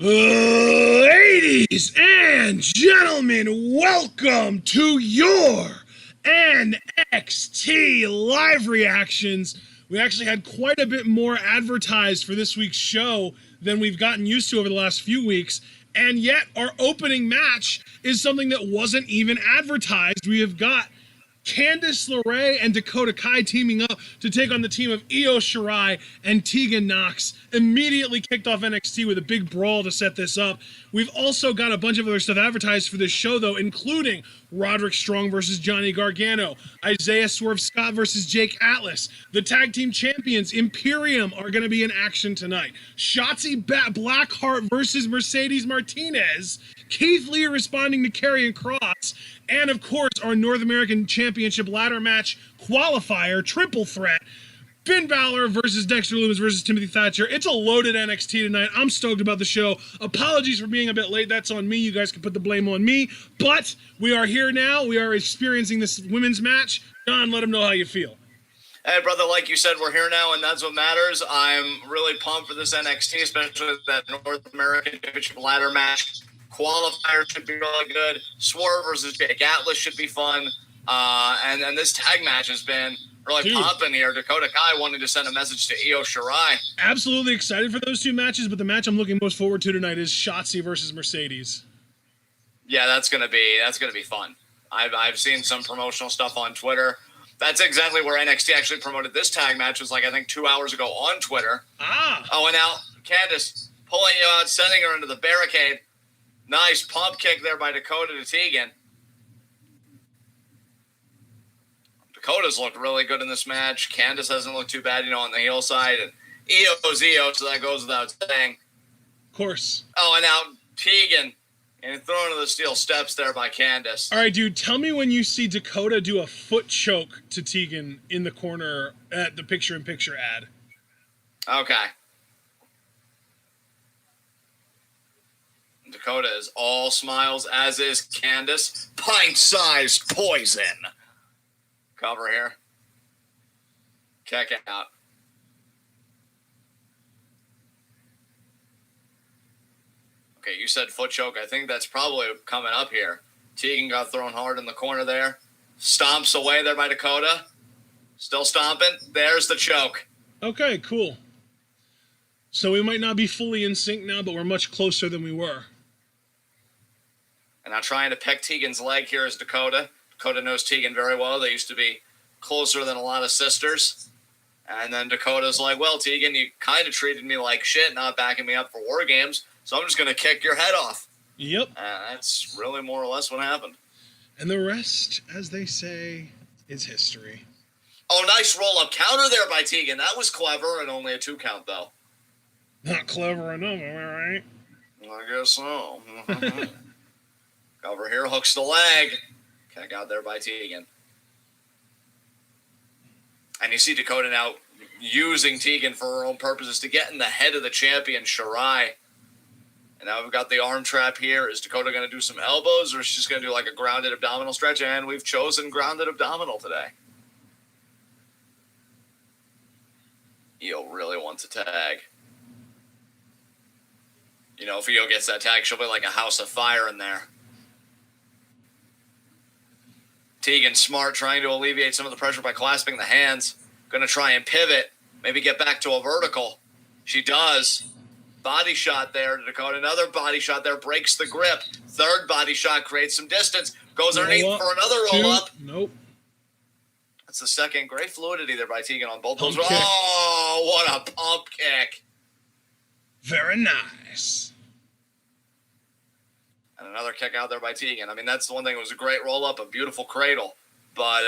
Ladies and gentlemen, welcome to your NXT live reactions. We actually had quite a bit more advertised for this week's show than we've gotten used to over the last few weeks, and yet our opening match is something that wasn't even advertised. We have got Candice LeRae and Dakota Kai teaming up to take on the team of Io Shirai and Tegan Nox. Immediately kicked off NXT with a big brawl to set this up. We've also got a bunch of other stuff advertised for this show, though, including Roderick Strong versus Johnny Gargano, Isaiah Swerve Scott versus Jake Atlas. The tag team champions, Imperium, are going to be in action tonight. Shotzi Blackheart versus Mercedes Martinez. Keith Lee responding to Karrion Kross. And, of course, our North American Championship ladder match qualifier, triple threat, Finn Bálor versus Dexter Lumis versus Timothy Thatcher. It's a loaded NXT tonight. I'm stoked about the show. Apologies for being a bit late. That's on me. You guys can put the blame on me. But we are here now. We are experiencing this women's match. John, let them know how you feel. Hey, brother, like you said, we're here now, and that's what matters. I'm really pumped for this NXT, especially with that North American Championship ladder match. Qualifier should be really good. Swerve versus Jake Atlas should be fun. And this tag match has been really popping here. Dakota Kai wanted to send a message to Io Shirai. Absolutely excited for those two matches, but the match I'm looking most forward to tonight is Shotzi versus Mercedes. Yeah, that's gonna be fun. I've seen some promotional stuff on Twitter. That's exactly where NXT actually promoted this tag match. It was like, I think, 2 hours ago on Twitter. Oh, and now Candice pulling you out, sending her into the barricade. Nice pump kick there by Dakota to Tegan. Dakota's looked really good in this match. Candice hasn't looked too bad, on the heel side. And Io's Io, so that goes without saying. Of course. Oh, and now Tegan. And thrown to the steel steps there by Candice. All right, dude, tell me when you see Dakota do a foot choke to Tegan in the corner at the picture-in-picture ad. Okay. Dakota is all smiles, as is Candice. Pint-sized poison. Cover here. Check it out. Okay, you said foot choke. I think that's probably coming up here. Tegan got thrown hard in the corner there. Stomps away there by Dakota. Still stomping. There's the choke. Okay, cool. So we might not be fully in sync now, but we're much closer than we were. And now trying to peck Tegan's leg here is Dakota. Dakota knows Tegan very well. They used to be closer than a lot of sisters. And then Dakota's like, well, Tegan, you kind of treated me like shit, not backing me up for War Games, so I'm just going to kick your head off. Yep. That's really more or less what happened. And the rest, as they say, is history. Oh, nice roll-up counter there by Tegan. That was clever, and only a 2 count, though. Not clever enough, am I right? I guess so. Cover here, hooks the leg. Kick out there by Tegan. And you see Dakota now using Tegan for her own purposes to get in the head of the champion, Shirai. And now we've got the arm trap here. Is Dakota going to do some elbows, or is she just going to do like a grounded abdominal stretch? And we've chosen grounded abdominal today. Io really wants a tag. If Io gets that tag, she'll be like a house of fire in there. Tegan smart, trying to alleviate some of the pressure by clasping the hands. Going to try and pivot, maybe get back to a vertical. She does. Body shot there to Dakota. Another body shot there, breaks the grip. Third body shot creates some distance. Goes underneath for another roll-up. Nope. That's the second. Great fluidity there by Tegan on both those. Oh, what a pump kick. Very nice. And another kick out there by Tegan. I mean, that's the one thing. It was a great roll-up, a beautiful cradle. But,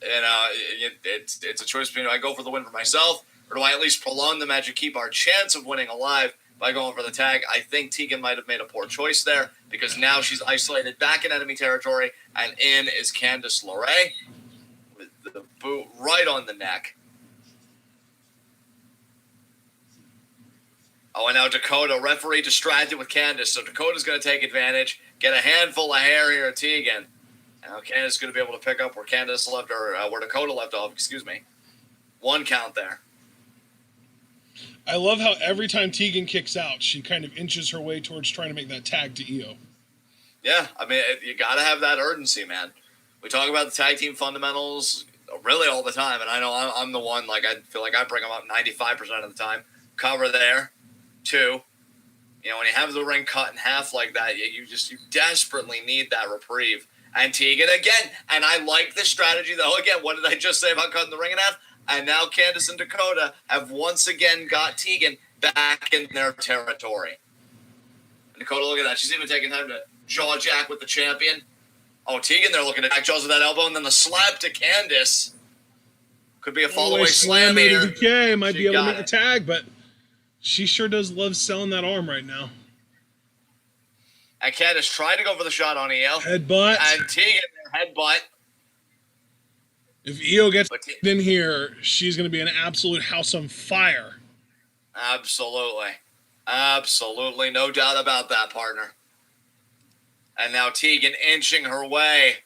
it's a choice between, do I go for the win for myself, or do I at least prolong the match and keep our chance of winning alive by going for the tag? I think Tegan might have made a poor choice there, because now she's isolated back in enemy territory, and in is Candice LeRae with the boot right on the neck. Oh, and now Dakota, referee distracted with Candice, so Dakota's going to take advantage, get a handful of hair here at Tegan. Now Candice is going to be able to pick up where Candice left, or where Dakota left off, excuse me. 1 count there. I love how every time Tegan kicks out, she kind of inches her way towards trying to make that tag to Io. Yeah, I mean, you got to have that urgency, man. We talk about the tag team fundamentals really all the time, and I know I'm the one, like, I feel like I bring them up 95% of the time. Cover there. 2. You know, when you have the ring cut in half like that, you desperately need that reprieve. And Tegan again, and I like this strategy, though. Again, what did I just say about cutting the ring in half? And now Candice and Dakota have once again got Tegan back in their territory. And Dakota, look at that. She's even taking time to jaw jack with the champion. Oh, Tegan, they're looking to back jaws with that elbow, and then the slap to Candice. Could be a fall-away slam here. DK might be able to make a tag, but she sure does love selling that arm right now. And Candice tried to go for the shot on Io. Headbutt. And Tegan, headbutt. If Io gets in here, she's going to be an absolute house on fire. Absolutely. Absolutely. No doubt about that, partner. And now Tegan inching her way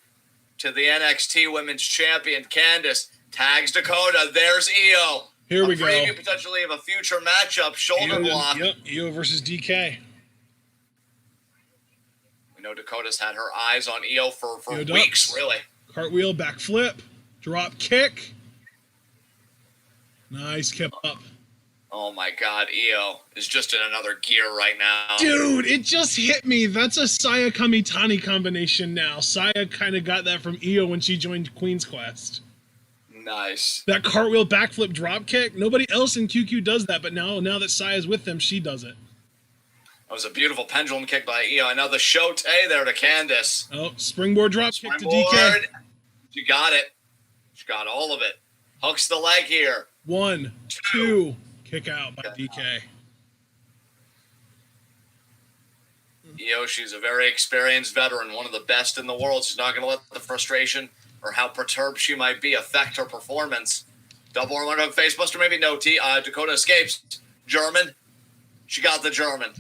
to the NXT Women's Champion, Candice. Tags Dakota. There's Io. Here we go. Preview potentially of a future matchup. Shoulder block. Yep, Io versus DK. We know Dakota's had her eyes on Io for weeks, really. Cartwheel, backflip, drop kick. Nice, kept up. Oh my God, Io is just in another gear right now. Dude, it just hit me. That's a Saya Kamitani combination now. Saya kind of got that from Io when she joined Queen's Quest. Nice. That cartwheel backflip drop kick. Nobody else in QQ does that, but now that Saya's with them, she does it. That was a beautiful pendulum kick by Io. And now the Shote there to Candice. Oh, springboard drop kick to DK. She got it. She got all of it. Hooks the leg here. 1, 2. Kick out by DK. Io, she's a very experienced veteran, one of the best in the world. She's not going to let the frustration or how perturbed she might be affect her performance. Double arm underhook facebuster, maybe no T. Dakota escapes. German. She got the German.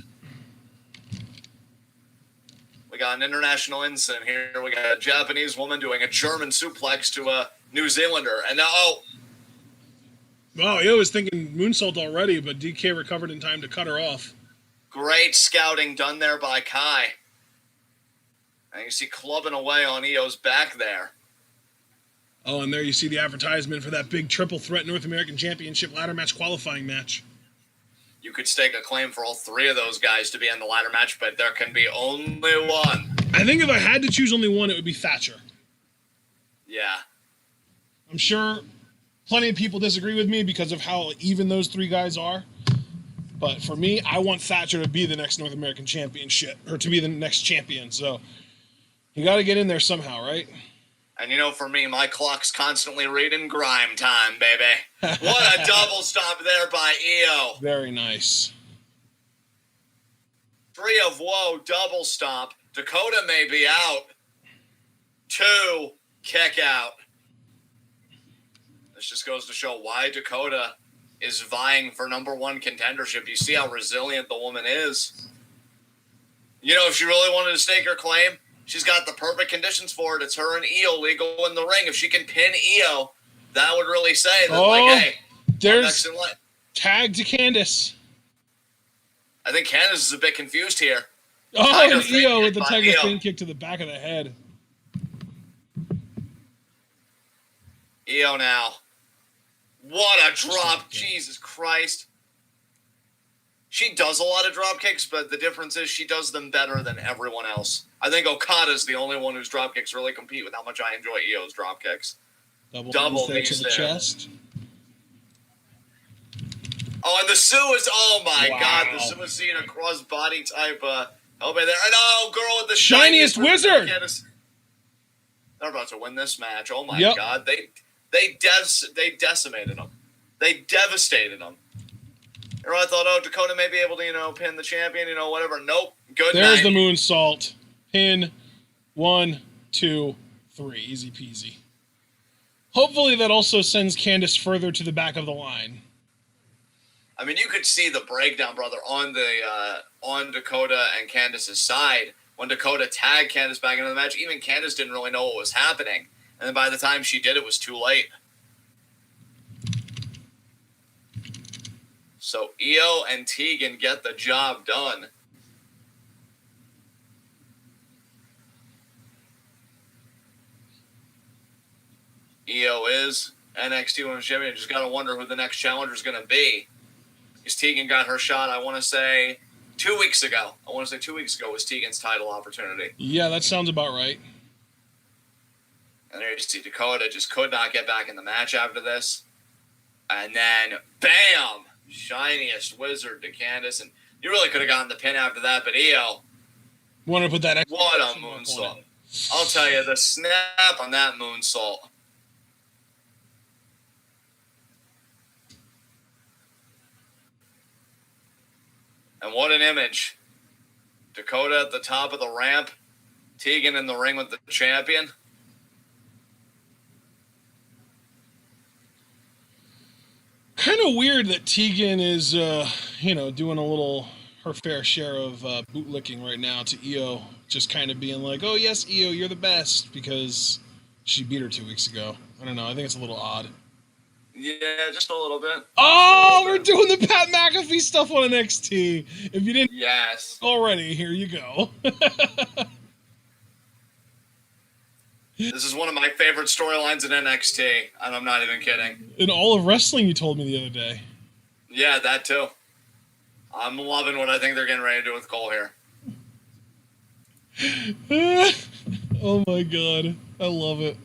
We got an international incident here. We got a Japanese woman doing a German suplex to a New Zealander. And now, Io was thinking moonsault already, but DK recovered in time to cut her off. Great scouting done there by Kai. And you see clubbing away on Io's back there. Oh, and there you see the advertisement for that big triple threat North American Championship ladder match qualifying match. You could stake a claim for all 3 of those guys to be in the ladder match, but there can be only one. I think if I had to choose only one, it would be Thatcher. Yeah. I'm sure plenty of people disagree with me because of how even those 3 guys are. But for me, I want Thatcher to be the next North American Championship, or to be the next champion. So you got to get in there somehow, right? And you know, for me, my clock's constantly reading grime time, baby. What a double stop there by Io. Very nice. 3 of woe, double stop. Dakota may be out. 2, kick out. This just goes to show why Dakota is vying for #1 contendership. You see how resilient the woman is. You know, if she really wanted to stake her claim, she's got the perfect conditions for it. It's her and Io legal in the ring. If she can pin Io, that would really say that, hey, there's tag to Candice. I think Candice is a bit confused here. Oh, and Io with the Tiger Fin kick to the back of the head. Io now. What a drop. Jesus Christ. She does a lot of drop kicks, but the difference is she does them better than everyone else. I think Okada's the only one whose drop kicks really compete with how much I enjoy Io's drop kicks. Double knees to the chest. Oh, and the oh my God, the Suicida cross body type elbow there. And girl with the shiniest wizard. They're about to win this match. Oh my God, they decimated them. They devastated them. You know, I thought, Dakota may be able to, pin the champion, whatever. Nope. Good night. There's the moonsault. Pin. 1, 2, 3. Easy peasy. Hopefully that also sends Candice further to the back of the line. I mean, you could see the breakdown, brother, on Dakota and Candice's side. When Dakota tagged Candice back into the match, even Candice didn't really know what was happening. And then by the time she did, it was too late. So Io and Tegan get the job done. Io is NXT Women's Champion. Just got to wonder who the next challenger is going to be. Because Tegan got her shot, I want to say, 2 weeks ago. I want to say 2 weeks ago was Tegan's title opportunity. Yeah, that sounds about right. And there you see Dakota just could not get back in the match after this. And then, bam! Shiniest wizard to Candice. And you really could have gotten the pin after that, but Io. Want to put that extra what a moonsault. I'll tell you, the snap on that moonsault. And what an image. Dakota at the top of the ramp. Tegan in the ring with the champion. Kind of weird that Tegan is, doing a little her fair share of bootlicking right now to Io. Just kind of being like, oh, yes, Io, you're the best, because she beat her 2 weeks ago. I don't know. I think it's a little odd. Yeah, just a little bit. Oh, we're doing the Pat McAfee stuff on NXT. If you didn't already, here you go. This is one of my favorite storylines in NXT, and I'm not even kidding. In all of wrestling, you told me the other day. Yeah, that too. I'm loving what I think they're getting ready to do with Cole here. Oh my god. I love it.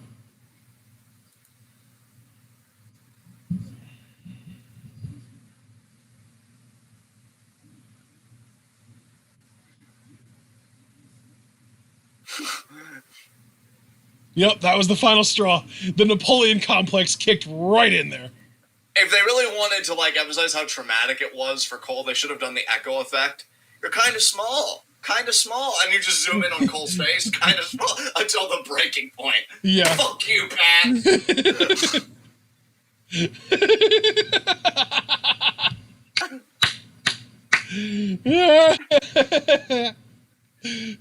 Yep, that was the final straw. The Napoleon complex kicked right in there. If they really wanted to emphasize how traumatic it was for Cole, they should have done the echo effect. You're kind of small, and you just zoom in on Cole's face, kind of small, until the breaking point. Yeah. Fuck you, Pat.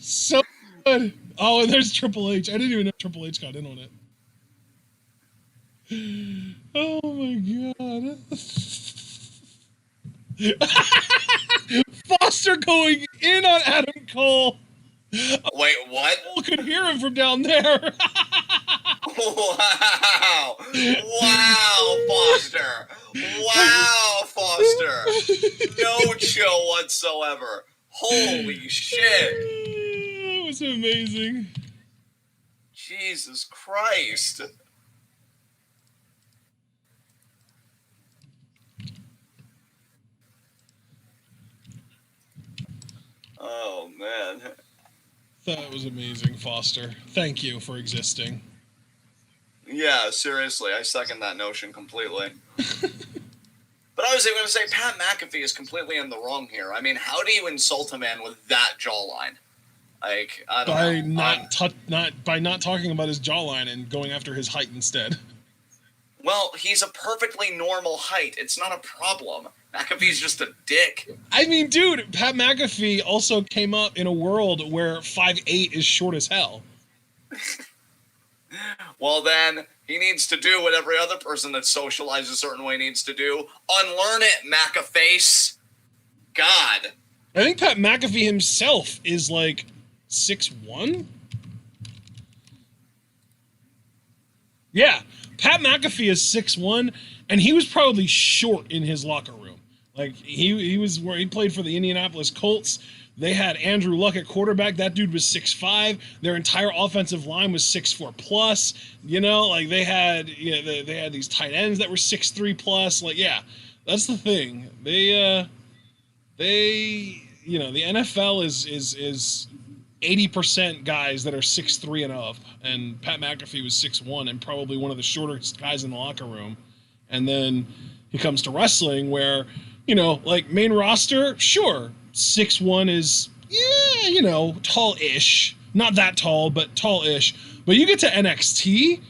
So good. Oh, and there's Triple H. I didn't even know Triple H got in on it. Oh my god. Foster going in on Adam Cole. Wait, what? Cole could hear him from down there. Wow. Wow, Foster. Wow, Foster. No chill whatsoever. Holy shit. That was amazing. Jesus Christ. Oh, man. That was amazing, Foster. Thank you for existing. Yeah, seriously, I second that notion completely. But I was even going to say, Pat McAfee is completely in the wrong here. I mean, how do you insult a man with that jawline? Like, I don't know. By not talking about his jawline and going after his height instead. Well, he's a perfectly normal height. It's not a problem. McAfee's just a dick. I mean, dude, Pat McAfee also came up in a world where 5'8" is short as hell. Well, then, he needs to do what every other person that's socialized a certain way needs to do. Unlearn it, McAface. God. I think Pat McAfee himself is like 6'1"? Yeah, Pat McAfee is 6'1", and he was probably short in his locker room. Like, he played for the Indianapolis Colts. They had Andrew Luck at quarterback. That dude was 6'5". Their entire offensive line was 6'4 plus. You know, like they had these tight ends that were 6'3 plus. Like, yeah, that's the thing. The NFL is 80% guys that are 6'3 and up, and Pat McAfee was 6'1" and probably one of the shortest guys in the locker room. And then he comes to wrestling where, like main roster, sure, 6'1" is, tall-ish. Not that tall, but tall-ish. But you get to NXT,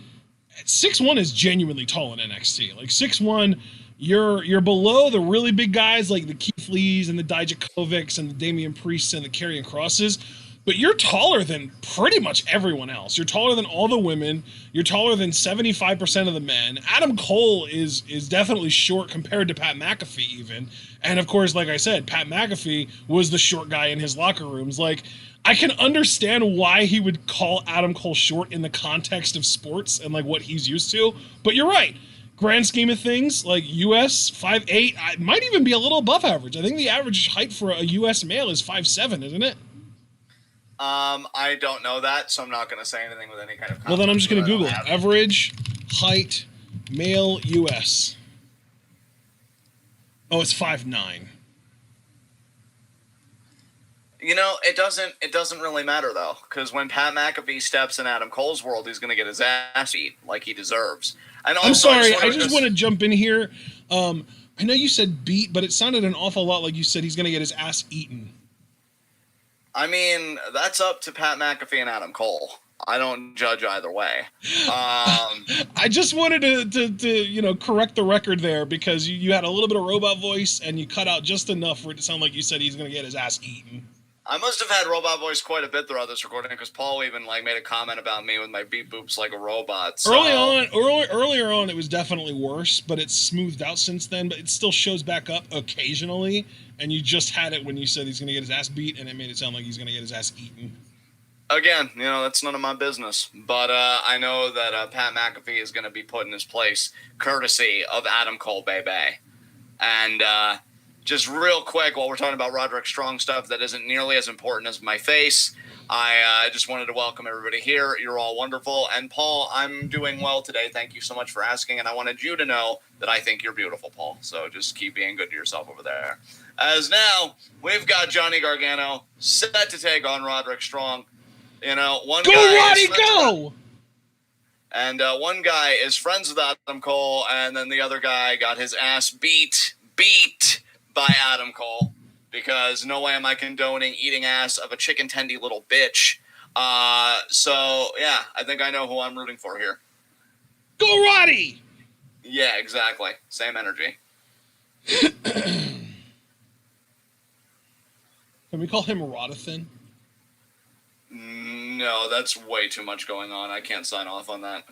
6'1" is genuinely tall in NXT. Like 6'1", you're below the really big guys like the Keith Lees and the Dijakovics and the Damian Priests and the Karrion Krosses. but you're taller than pretty much everyone else. You're taller than all the women. You're taller than 75% of the men. Adam Cole is definitely short compared to Pat McAfee even. And of course, like I said, Pat McAfee was the short guy in his locker rooms. Like, I can understand why he would call Adam Cole short in the context of sports and like what he's used to. But you're right. Grand scheme of things, like US 5'8", might even be a little above average. I think the average height for a US male is 5'7", isn't it? I don't know that, so I'm not going to say anything with any kind of. Well, then I'm just going to Google it. Average height male US. Oh, it's 5'9". You know, it doesn't really matter though, because when Pat McAfee steps in Adam Cole's world, he's going to get his ass beat like he deserves. And also, I'm sorry, I just want to jump in here. I know you said beat, but it sounded an awful lot like you said he's going to get his ass eaten. I mean, that's up to Pat McAfee and Adam Cole. I don't judge either way. I just wanted to correct the record there because you had a little bit of robot voice and you cut out just enough for it to sound like you said he's going to get his ass eaten. I must have had robot voice quite a bit throughout this recording because Paul even made a comment about me with my beep boops like a robot. So. Earlier on, it was definitely worse, but it's smoothed out since then. But it still shows back up occasionally, and you just had it when you said he's going to get his ass beat, and it made it sound like he's going to get his ass eaten. Again, that's none of my business, but I know that Pat McAfee is going to be put in his place, courtesy of Adam Cole, baby. And just real quick, while we're talking about Roderick Strong stuff that isn't nearly as important as my face, I just wanted to welcome everybody here. You're all wonderful. And Paul, I'm doing well today. Thank you so much for asking. And I wanted you to know that I think you're beautiful, Paul. So just keep being good to yourself over there. As now, we've got Johnny Gargano set to take on Roderick Strong. One go, guy Roddy, go! And one guy is friends with Adam Cole, and then the other guy got his ass beat by Adam Cole, because no way am I condoning eating ass of a chicken tendy little bitch. So, yeah, I think I know who I'm rooting for here. Go, Roddy! Yeah, exactly. Same energy. Can we call him Rodithan? No, that's way too much going on. I can't sign off on that.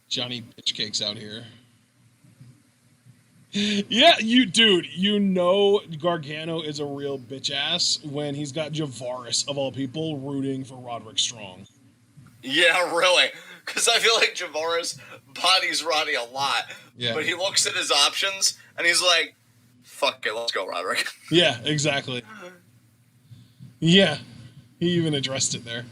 Johnny Bitchcake's out here. Yeah, Gargano is a real bitch ass when he's got Javaris, of all people, rooting for Roderick Strong. Yeah, really. Because I feel like Javaris bodies Roddy a lot. Yeah. But he looks at his options and he's like, fuck it, let's go, Roderick. Yeah, exactly. Yeah, he even addressed it there.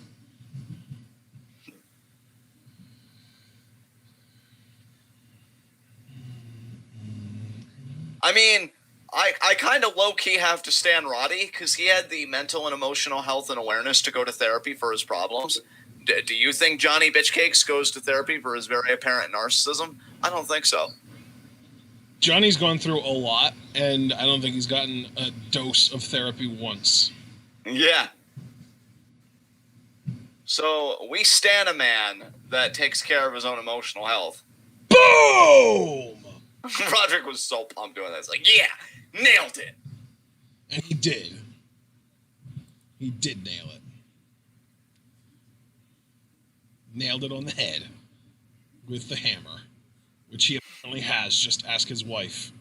I mean, I kind of low-key have to stand Roddy because he had the mental and emotional health and awareness to go to therapy for his problems. Do you think Johnny Bitchcakes goes to therapy for his very apparent narcissism? I don't think so. Johnny's gone through a lot, and I don't think he's gotten a dose of therapy once. Yeah. So, we stan a man that takes care of his own emotional health. Boom! Roderick was so pumped doing that. It's like, yeah, nailed it. And he did. He did nail it. Nailed it on the head with the hammer, which he apparently has. Just ask his wife.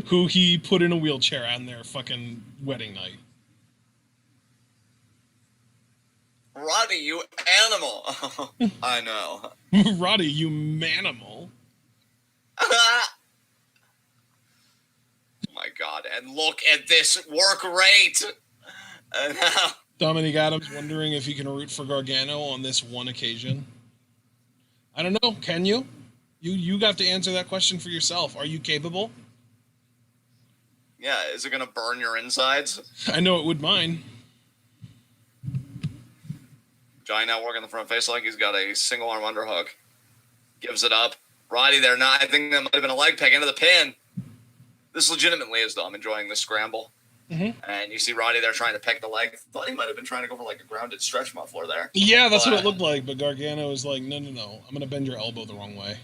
Who he put in a wheelchair on their fucking wedding night. Roddy, you animal. I know. Roddy, you manimal. Oh my God. And look at this work rate. Dominic Adams wondering if he can root for Gargano on this one occasion. I don't know. Can you? You got to answer that question for yourself. Are you capable? Yeah. Is it going to burn your insides? I know it would mine. Johnny now working the front face like he's got a single arm underhook. Gives it up. Roddy there. I think that might have been a leg peg into the pin. This legitimately is, though. I'm enjoying this scramble. And you see Roddy there trying to peck the leg. Thought he might have been trying to go for like a grounded stretch muffler there. Yeah, that's what it looked like. But Gargano was like, no. I'm going to bend your elbow the wrong way.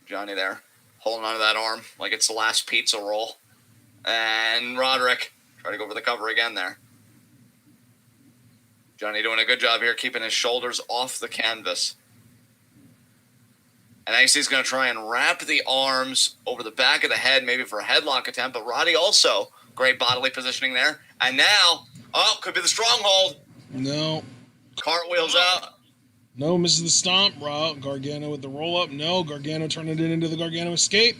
Johnny there holding onto that arm like it's the last pizza roll. And Roderick trying to go for the cover again there. Johnny doing a good job here keeping his shoulders off the canvas. And he's going to try and wrap the arms over the back of the head, maybe for a headlock attempt. But Roddy also, great bodily positioning there. And now, could be the stronghold. No. Cartwheels out. No, misses the stomp. Gargano with the roll-up. No, Gargano turning it into the Gargano escape.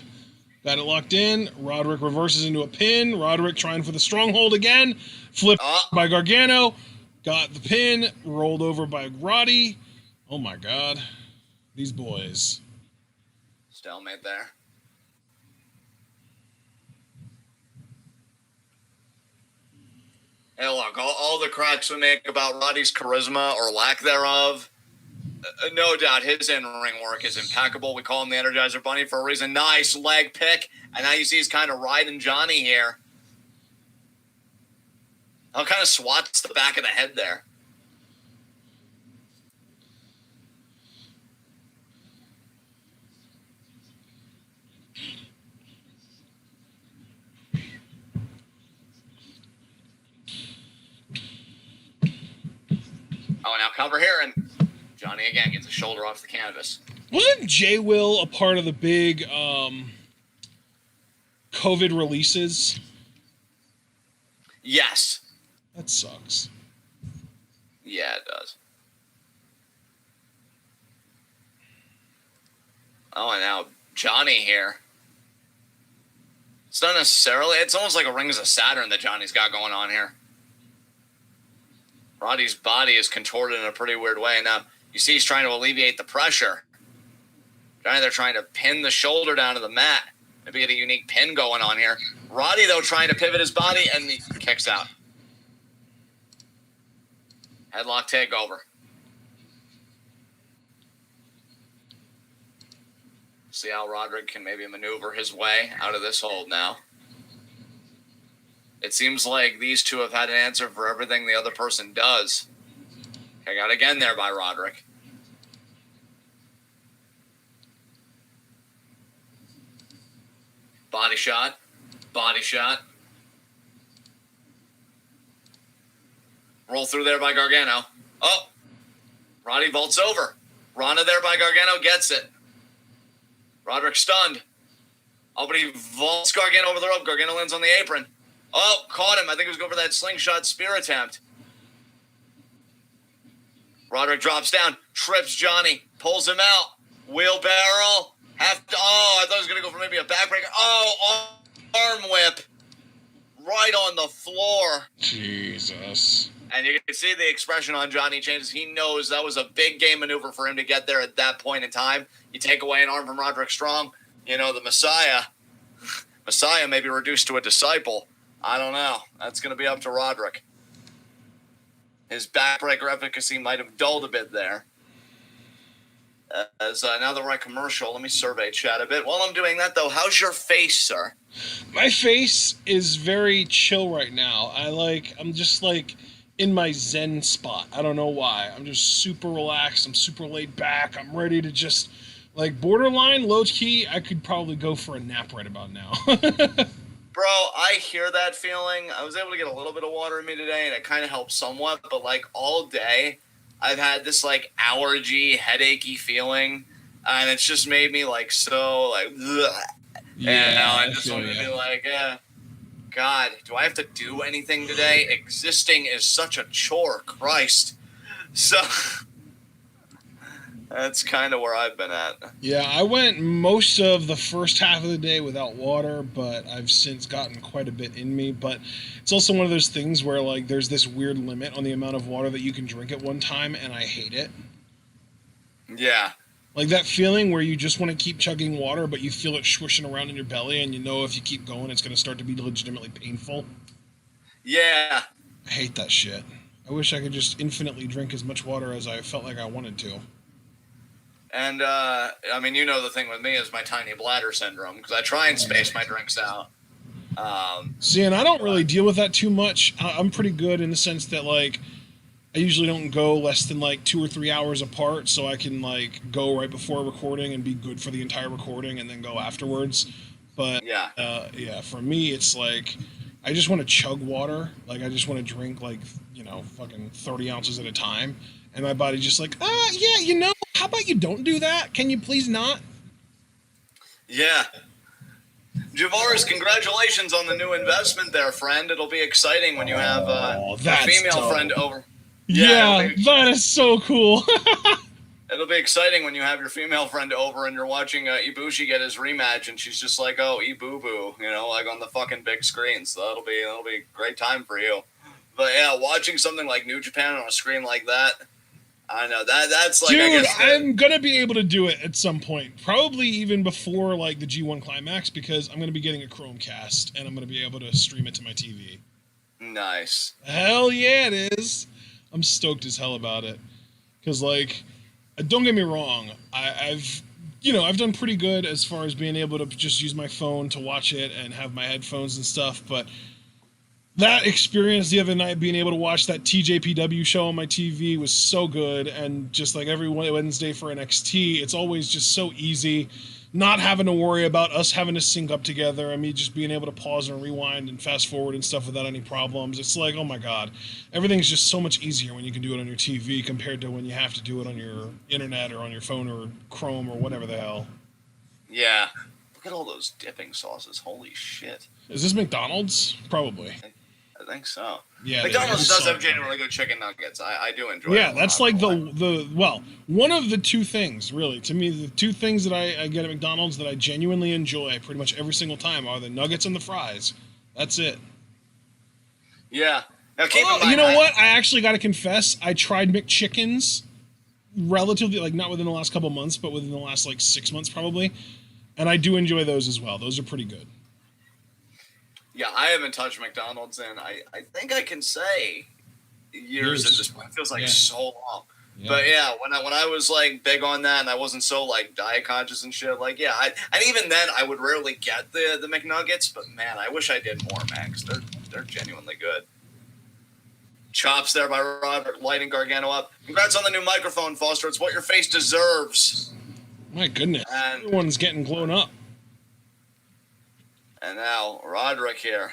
Got it locked in. Roderick reverses into a pin. Roderick trying for the stronghold again. Flipped by Gargano. Got the pin. Rolled over by Roddy. Oh, my God. These boys. Stalemate there. Hey, look, all the cracks we make about Roddy's charisma or lack thereof, no doubt his in-ring work is impeccable. We call him the Energizer Bunny for a reason. Nice leg pick. And now you see he's kind of riding Johnny here. He kind of swats the back of the head there. Oh, now cover here, and Johnny again gets a shoulder off the canvas. Wasn't J. Will a part of the big COVID releases? Yes. That sucks. Yeah, it does. Oh, and now Johnny here. It's not necessarily, it's almost like a Rings of Saturn that Johnny's got going on here. Roddy's body is contorted in a pretty weird way. Now, you see he's trying to alleviate the pressure. Johnny, they're trying to pin the shoulder down to the mat. Maybe get a unique pin going on here. Roddy, though, trying to pivot his body, and he kicks out. Headlock takeover. See how Roderick can maybe maneuver his way out of this hold now. It seems like these two have had an answer for everything the other person does. I got again there by Roderick. Body shot. Body shot. Roll through there by Gargano. Oh! Roddy vaults over. Rana there by Gargano gets it. Roderick stunned. Oh, but he vaults Gargano over the rope. Gargano lands on the apron. Oh, caught him. I think he was going for that slingshot spear attempt. Roderick drops down, trips Johnny, pulls him out. Wheelbarrow. I thought he was going to go for maybe a backbreaker. Oh, arm whip. Right on the floor. Jesus. And you can see the expression on Johnny changes. He knows that was a big game maneuver for him to get there at that point in time. You take away an arm from Roderick Strong, you know, the Messiah may be reduced to a disciple. I don't know. That's going to be up to Roderick. His backbreaker efficacy might have dulled a bit there. Now that we're at commercial, let me survey chat a bit. While I'm doing that, though, how's your face, sir? My face is very chill right now. I'm just like in my zen spot. I don't know why. I'm just super relaxed. I'm super laid back. I'm ready to just, like, borderline, low key, I could probably go for a nap right about now. Bro, I hear that feeling. I was able to get a little bit of water in me today, and it kind of helped somewhat. But, like, all day, I've had this, like, allergy, headachy feeling. And it's just made me, like, so, like, ugh. Yeah, I just want to be like, God, do I have to do anything today? Existing is such a chore, Christ. So that's kind of where I've been at. Yeah, I went most of the first half of the day without water, but I've since gotten quite a bit in me. But it's also one of those things where, like, there's this weird limit on the amount of water that you can drink at one time, and I hate it. Yeah. Like that feeling where you just want to keep chugging water, but you feel it swishing around in your belly, and you know if you keep going, it's going to start to be legitimately painful. Yeah. I hate that shit. I wish I could just infinitely drink as much water as I felt like I wanted to. And, I mean, you know the thing with me is my tiny bladder syndrome, because I try and space my drinks out. See, and I don't really deal with that too much. I'm pretty good in the sense that, like, I usually don't go less than, like, 2 or 3 hours apart, so I can, like, go right before recording and be good for the entire recording and then go afterwards. But, yeah, for me, it's like, I just want to chug water. Like, I just want to drink, like, you know, fucking 30 ounces at a time. And my body's just like, yeah, you know, how about you don't do that? Can you please not? Yeah. Javaris, congratulations on the new investment there, friend. It'll be exciting when you have a female friend over. Yeah, that is so cool. It'll be exciting when you have your female friend over and you're watching Ibushi get his rematch, and she's just like, "Oh, Ibubu," you know, like on the fucking big screen. So that'll be a great time for you. But yeah, watching something like New Japan on a screen like that, I know that's like, dude, I guess I'm gonna be able to do it at some point, probably even before like the G1 Climax, because I'm gonna be getting a Chromecast and I'm gonna be able to stream it to my TV. Nice. Hell yeah, it is. I'm stoked as hell about it, because like, don't get me wrong, I've done pretty good as far as being able to just use my phone to watch it and have my headphones and stuff, but that experience the other night, being able to watch that TJPW show on my TV, was so good. And just like every Wednesday for NXT, it's always just so easy, not having to worry about us having to sync up together and me just being able to pause and rewind and fast forward and stuff without any problems. It's like, oh my God, everything's just so much easier when you can do it on your TV compared to when you have to do it on your internet or on your phone or Chrome or whatever the hell. Yeah. Look at all those dipping sauces. Holy shit. Is this McDonald's? Probably. I think so. Yeah, McDonald's does have genuinely good chicken nuggets. I do enjoy. Yeah, that's like one of the two things, really. To me, the two things that I get at McDonald's that I genuinely enjoy pretty much every single time are the nuggets and the fries. That's it. Yeah. Now keep in mind, you know what? I actually got to confess, I tried McChickens relatively, like, not within the last couple months, but within the last like 6 months probably, and I do enjoy those as well. Those are pretty good. Yeah, I haven't touched McDonald's in, I think I can say years at this point. It feels like so long. Yeah. But yeah, when I was like big on that and I wasn't so like diet conscious and shit, like and even then I would rarely get the McNuggets, but man, I wish I did more, man, because they're genuinely good. Chops there by Roderick, lighting Gargano up. Congrats on the new microphone, Foster. It's what your face deserves. My goodness, and everyone's getting blown up. And now Roderick here,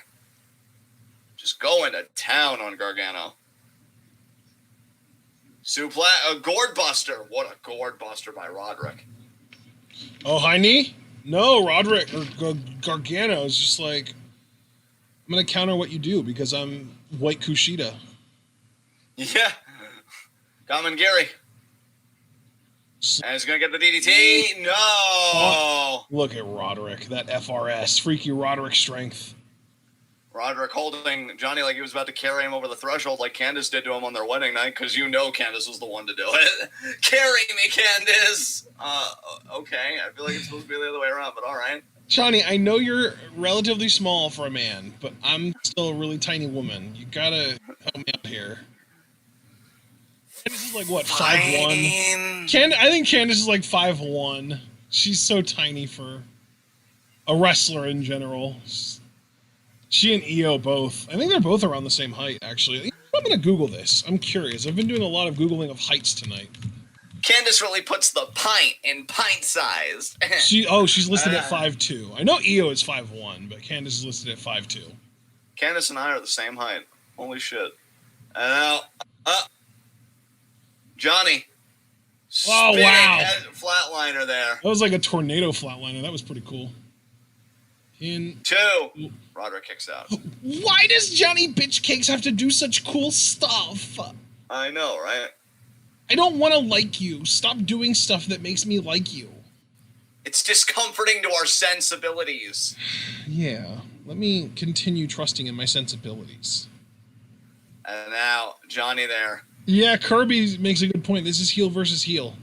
just going to town on Gargano. A gourd buster. What a gourd buster by Roderick. Oh, high knee? No, Roderick or Gargano is just like, I'm gonna counter what you do because I'm White Kushida. Yeah, Kamengiri. And he's going to get the DDT. No. Oh, look at Roderick. That FRS. Freaky Roderick strength. Roderick holding Johnny like he was about to carry him over the threshold like Candice did to him on their wedding night, because you know Candice was the one to do it. Carry me, Candice. Okay. I feel like it's supposed to be the other way around, but all right. Johnny, I know you're relatively small for a man, but I'm still a really tiny woman. You gotta help me out here. Candice is like, what, 5'1"? I think Candice is like 5'1". She's so tiny for a wrestler in general. She and Io both. I think they're both around the same height, actually. I'm going to Google this. I'm curious. I've been doing a lot of Googling of heights tonight. Candice really puts the pint in pint size. She's listed at 5'2". I know Io is 5'1", but Candice is listed at 5'2". Candice and I are the same height. Holy shit. Now, Johnny. Oh, wow. Flatliner there. That was like a tornado flatliner. That was pretty cool. Two. Roderick kicks out. Why does Johnny Bitch Cakes have to do such cool stuff? I know, right? I don't want to like you. Stop doing stuff that makes me like you. It's discomforting to our sensibilities. Yeah. Let me continue trusting in my sensibilities. And now, Johnny there. Yeah, Kirby makes a good point. This is heel versus heel.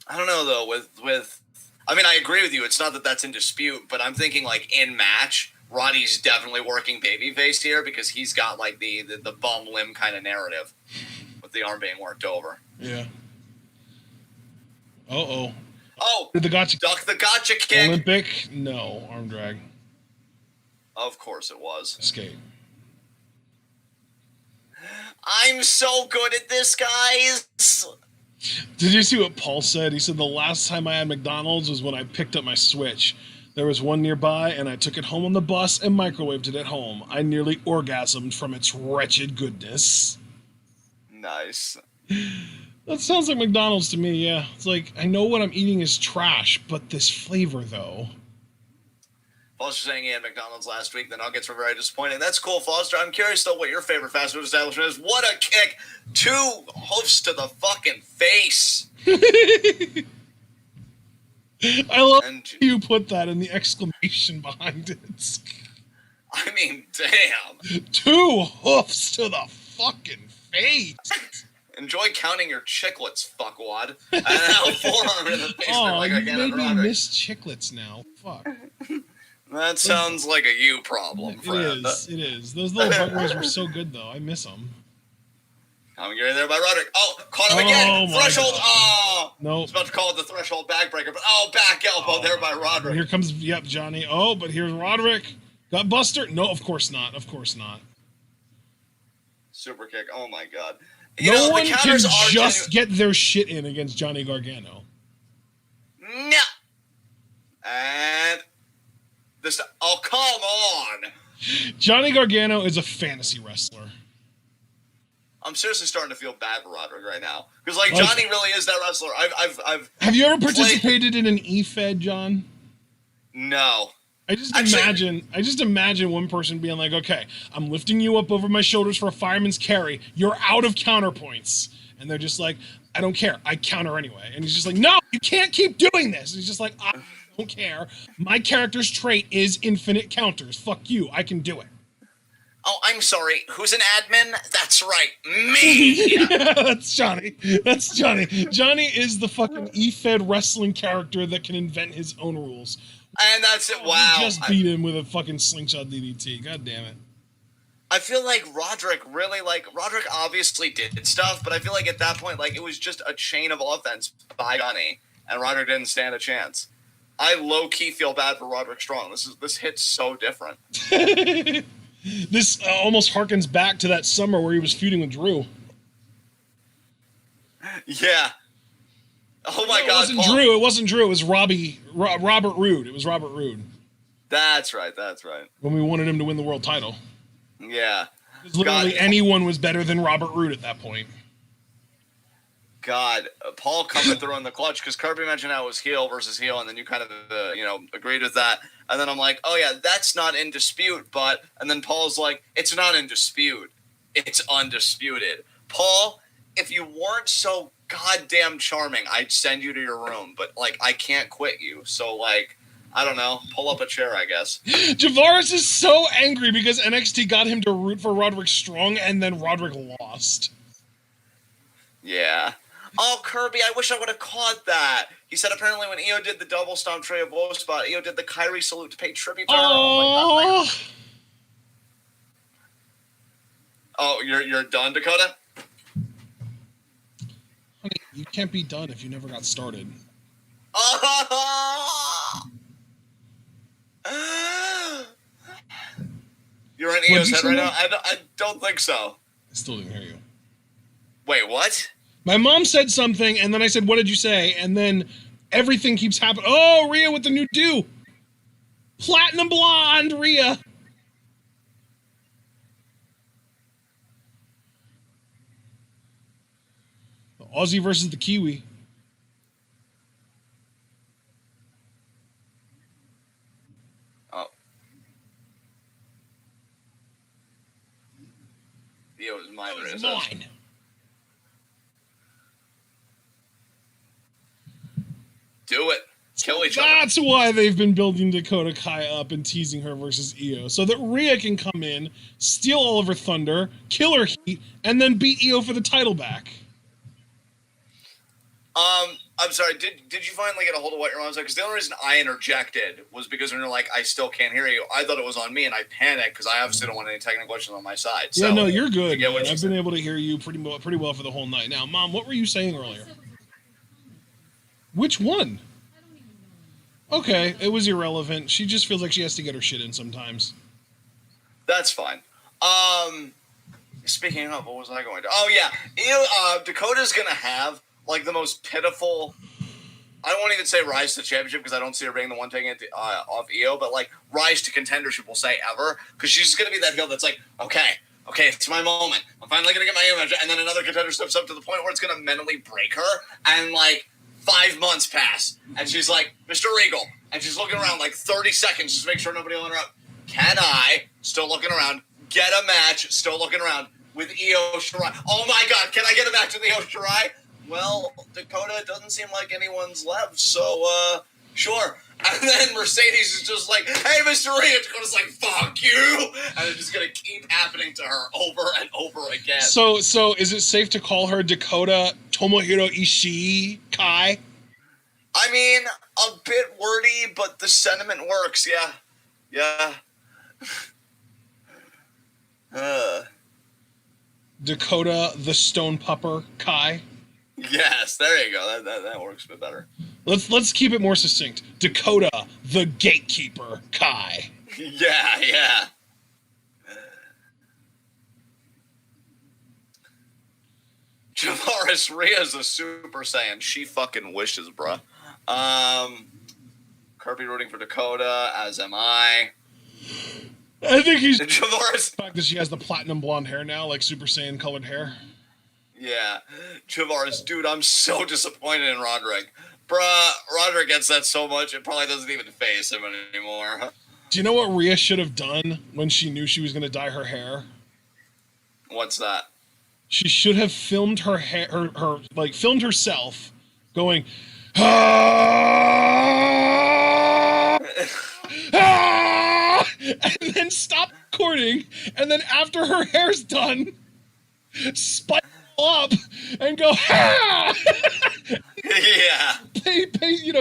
I don't know, though, with I mean, I agree with you. It's not that that's in dispute, but I'm thinking, like, in match, Roddy's definitely working babyface here because he's got, like, the bum limb kind of narrative with the arm being worked over. Yeah. Uh-oh. Oh! Did the gotcha duck the gotcha kick. Olympic? No, arm drag. Of course it was. Escape. I'm so good at this, guys. Did you see what Paul said? He said the last time I had McDonald's was when I picked up my Switch. There was one nearby, and I took it home on the bus and microwaved it at home. I nearly orgasmed from its wretched goodness. Nice. That sounds like McDonald's to me, yeah. It's like, I know what I'm eating is trash, but this flavor, though. Foster saying he had McDonald's last week. The Nuggets were very disappointing. That's cool, Foster. I'm curious, though, what your favorite fast food establishment is. What a kick. 2 hoofs to the fucking face. I love you put that in the exclamation behind it. I mean, damn. 2 hoofs to the fucking face. Enjoy counting your chiclets, fuckwad. And now 4 in the face. Oh, like you again made me Roderick. miss chiclets now. Fuck. That sounds like a you problem, friend. It is. Those little buggers were so good, though. I miss them. I'm getting there by Roderick. Oh, caught him again. Threshold. Oh. No. I was about to call it the threshold backbreaker, but back elbow there by Roderick. Here comes, Johnny. Oh, but here's Roderick. Got Buster? No, of course not. Of course not. Super kick. Oh, my God. No one can just get their shit in against Johnny Gargano. No. And this. Oh, come on. Johnny Gargano is a fantasy wrestler. I'm seriously starting to feel bad for Roderick right now because, like, Johnny really is that wrestler. Have you ever participated in an E-Fed, John? No. I just imagine one person being like, "Okay, I'm lifting you up over my shoulders for a fireman's carry. You're out of counterpoints," and they're just like, "I don't care. I counter anyway." And he's just like, "No, you can't keep doing this." And he's just like, "I don't care. My character's trait is infinite counters. Fuck you. I can do it." Oh, I'm sorry. Who's an admin? That's right. Me! Yeah, that's Johnny. That's Johnny. Johnny is the fucking E-Fed wrestling character that can invent his own rules. And that's it. Wow. He just beat him with a fucking slingshot DDT. God damn it. I feel like Roderick obviously did stuff, but I feel like at that point, like, it was just a chain of offense by Johnny, and Roderick didn't stand a chance. I low-key feel bad for Roderick Strong. This hits so different. This almost harkens back to that summer where he was feuding with Drew. Yeah. Oh my God, It wasn't Drew. It was Robert Roode. It was Robert Roode. That's right. When we wanted him to win the world title. Yeah. Literally anyone was better than Robert Roode at that point. God, Paul coming through in the clutch because Kirby mentioned how it was heel versus heel, and then you kind of agreed with that. And then I'm like, oh yeah, that's not in dispute, and then Paul's like, it's not in dispute, it's undisputed. Paul, if you weren't so goddamn charming, I'd send you to your room, but like I can't quit you, so like I don't know, pull up a chair, I guess. Javaris is so angry because NXT got him to root for Roderick Strong, and then Roderick lost. Yeah. Oh, Kirby, I wish I would have caught that. He said apparently when Io did the double stomp Trey of Woe spot, Io did the Kyrie salute to pay tribute to her. Oh, you're done, Dakota? Honey, you can't be done if you never got started. You're in Io's head right now? I don't think so. I still didn't hear you. Wait, what? My mom said something, and then I said, "What did you say?" And then everything keeps happening. Oh, Rhea with the new do. Platinum blonde, Rhea. The Aussie versus the Kiwi. Oh. It was mine. It was mine. Do it. Kill each other. That's why they've been building Dakota Kai up and teasing her versus Io, so that Rhea can come in, steal all of her thunder, kill her heat, and then beat Io for the title back. I'm sorry, did you finally get a hold of what your mom said? Because the only reason I interjected was because when you're like, I still can't hear you, I thought it was on me, and I panicked because I obviously don't want any technical issues on my side. So, yeah, no, you're good. I've been able to hear you pretty well for the whole night. Now, Mom, what were you saying earlier? Which one? Okay, it was irrelevant. She just feels like she has to get her shit in sometimes. That's fine. Speaking of, what was I going to? Oh yeah, Dakota's gonna have like the most pitiful. I won't even say rise to championship because I don't see her being the one taking it off Io, but like rise to contendership, we'll say ever, because she's gonna be that heel that's like, okay, it's my moment. I'm finally gonna get my image, and then another contender steps up to the point where it's gonna mentally break her, and like 5 months pass, and she's like, Mr. Regal, and she's looking around like 30 seconds just to make sure nobody will interrupt. Can I, still looking around, get a match, still looking around, with Io Shirai? Oh my God, can I get a match with Io Shirai? Well, Dakota, it doesn't seem like anyone's left, so, sure. And then Mercedes is just like, hey, Mr. Rhea. Dakota's like, fuck you. And it's just going to keep happening to her over and over again. So is it safe to call her Dakota Tomohiro Ishii Kai? I mean, a bit wordy, but the sentiment works, yeah. Dakota the Stone Pupper Kai? Yes, there you go. That works a bit better. Let's keep it more succinct. Dakota the Gatekeeper Kai. Yeah. Javaris Rhea's a Super Saiyan. She fucking wishes, bruh. Kirby rooting for Dakota, as am I. I think he's Javaris. The fact that she has the platinum blonde hair now, like Super Saiyan colored hair. Yeah. Javaris, dude, I'm so disappointed in Roderick. Bruh, Roderick gets that so much, it probably doesn't even face him anymore. Do you know what Rhea should have done when she knew she was going to dye her hair? What's that? She should have filmed her hair, filmed herself going, and then stop recording, and then after her hair's done, spike up and go, Yeah.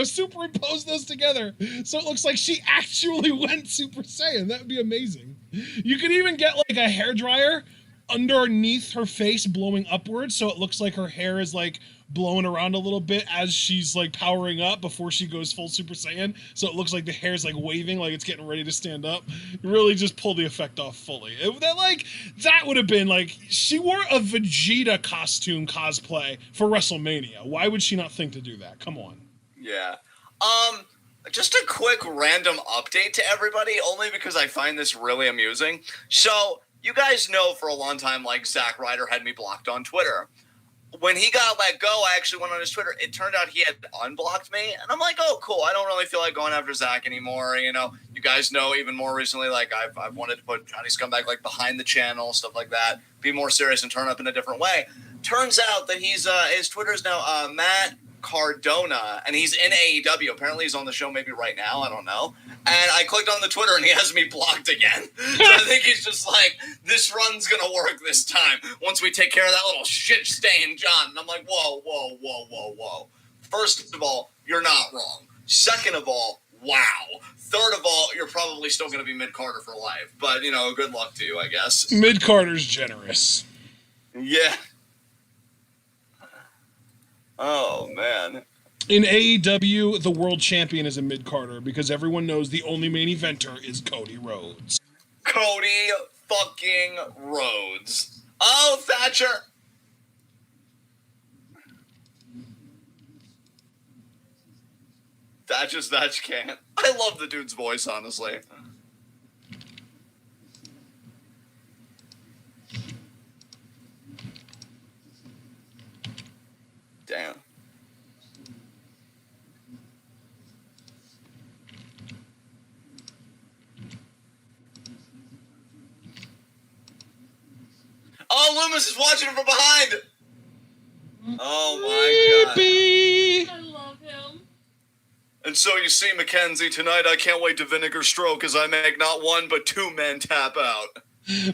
Superimpose those together so it looks like she actually went Super Saiyan. That would be amazing. You could even get like a hairdryer underneath her face blowing upwards so it looks like her hair is like blowing around a little bit as she's like powering up before she goes full Super Saiyan, so it looks like the hair's like waving like it's getting ready to stand up. Really just pull the effect off fully. That would have been like, she wore a Vegeta costume cosplay for WrestleMania. Why would she not think to do that? Come on. Yeah. Just a quick random update to everybody, only because I find this really amusing. So, you guys know for a long time, like, Zack Ryder had me blocked on Twitter. When he got let go, I actually went on his Twitter. It turned out he had unblocked me. And I'm like, oh, cool. I don't really feel like going after Zack anymore. You know, you guys know even more recently, like, I've wanted to put Johnny Scumbag, like, behind the channel, stuff like that. Be more serious and turn up in a different way. Turns out that he's, his Twitter's now Matt Cardona, and he's in AEW. Apparently he's on the show maybe right now. I don't know. And I clicked on the Twitter, and he has me blocked again. So I think he's just like, this run's going to work this time once we take care of that little shit-stained John. And I'm like, whoa. First of all, you're not wrong. Second of all, wow. Third of all, you're probably still going to be mid-Carter for life. But, you know, good luck to you, I guess. Mid-Carter's generous. Yeah. Oh, man. In AEW, the world champion is a mid-Carter because everyone knows the only main eventer is Cody Rhodes. Cody fucking Rhodes. Oh, Thatcher. Thatch can't. I love the dude's voice, honestly. Damn. Oh, Lumis is watching him from behind. Oh my God. I love him. And so you see, Mackenzie, tonight I can't wait to vinegar stroke as I make not one but two men tap out.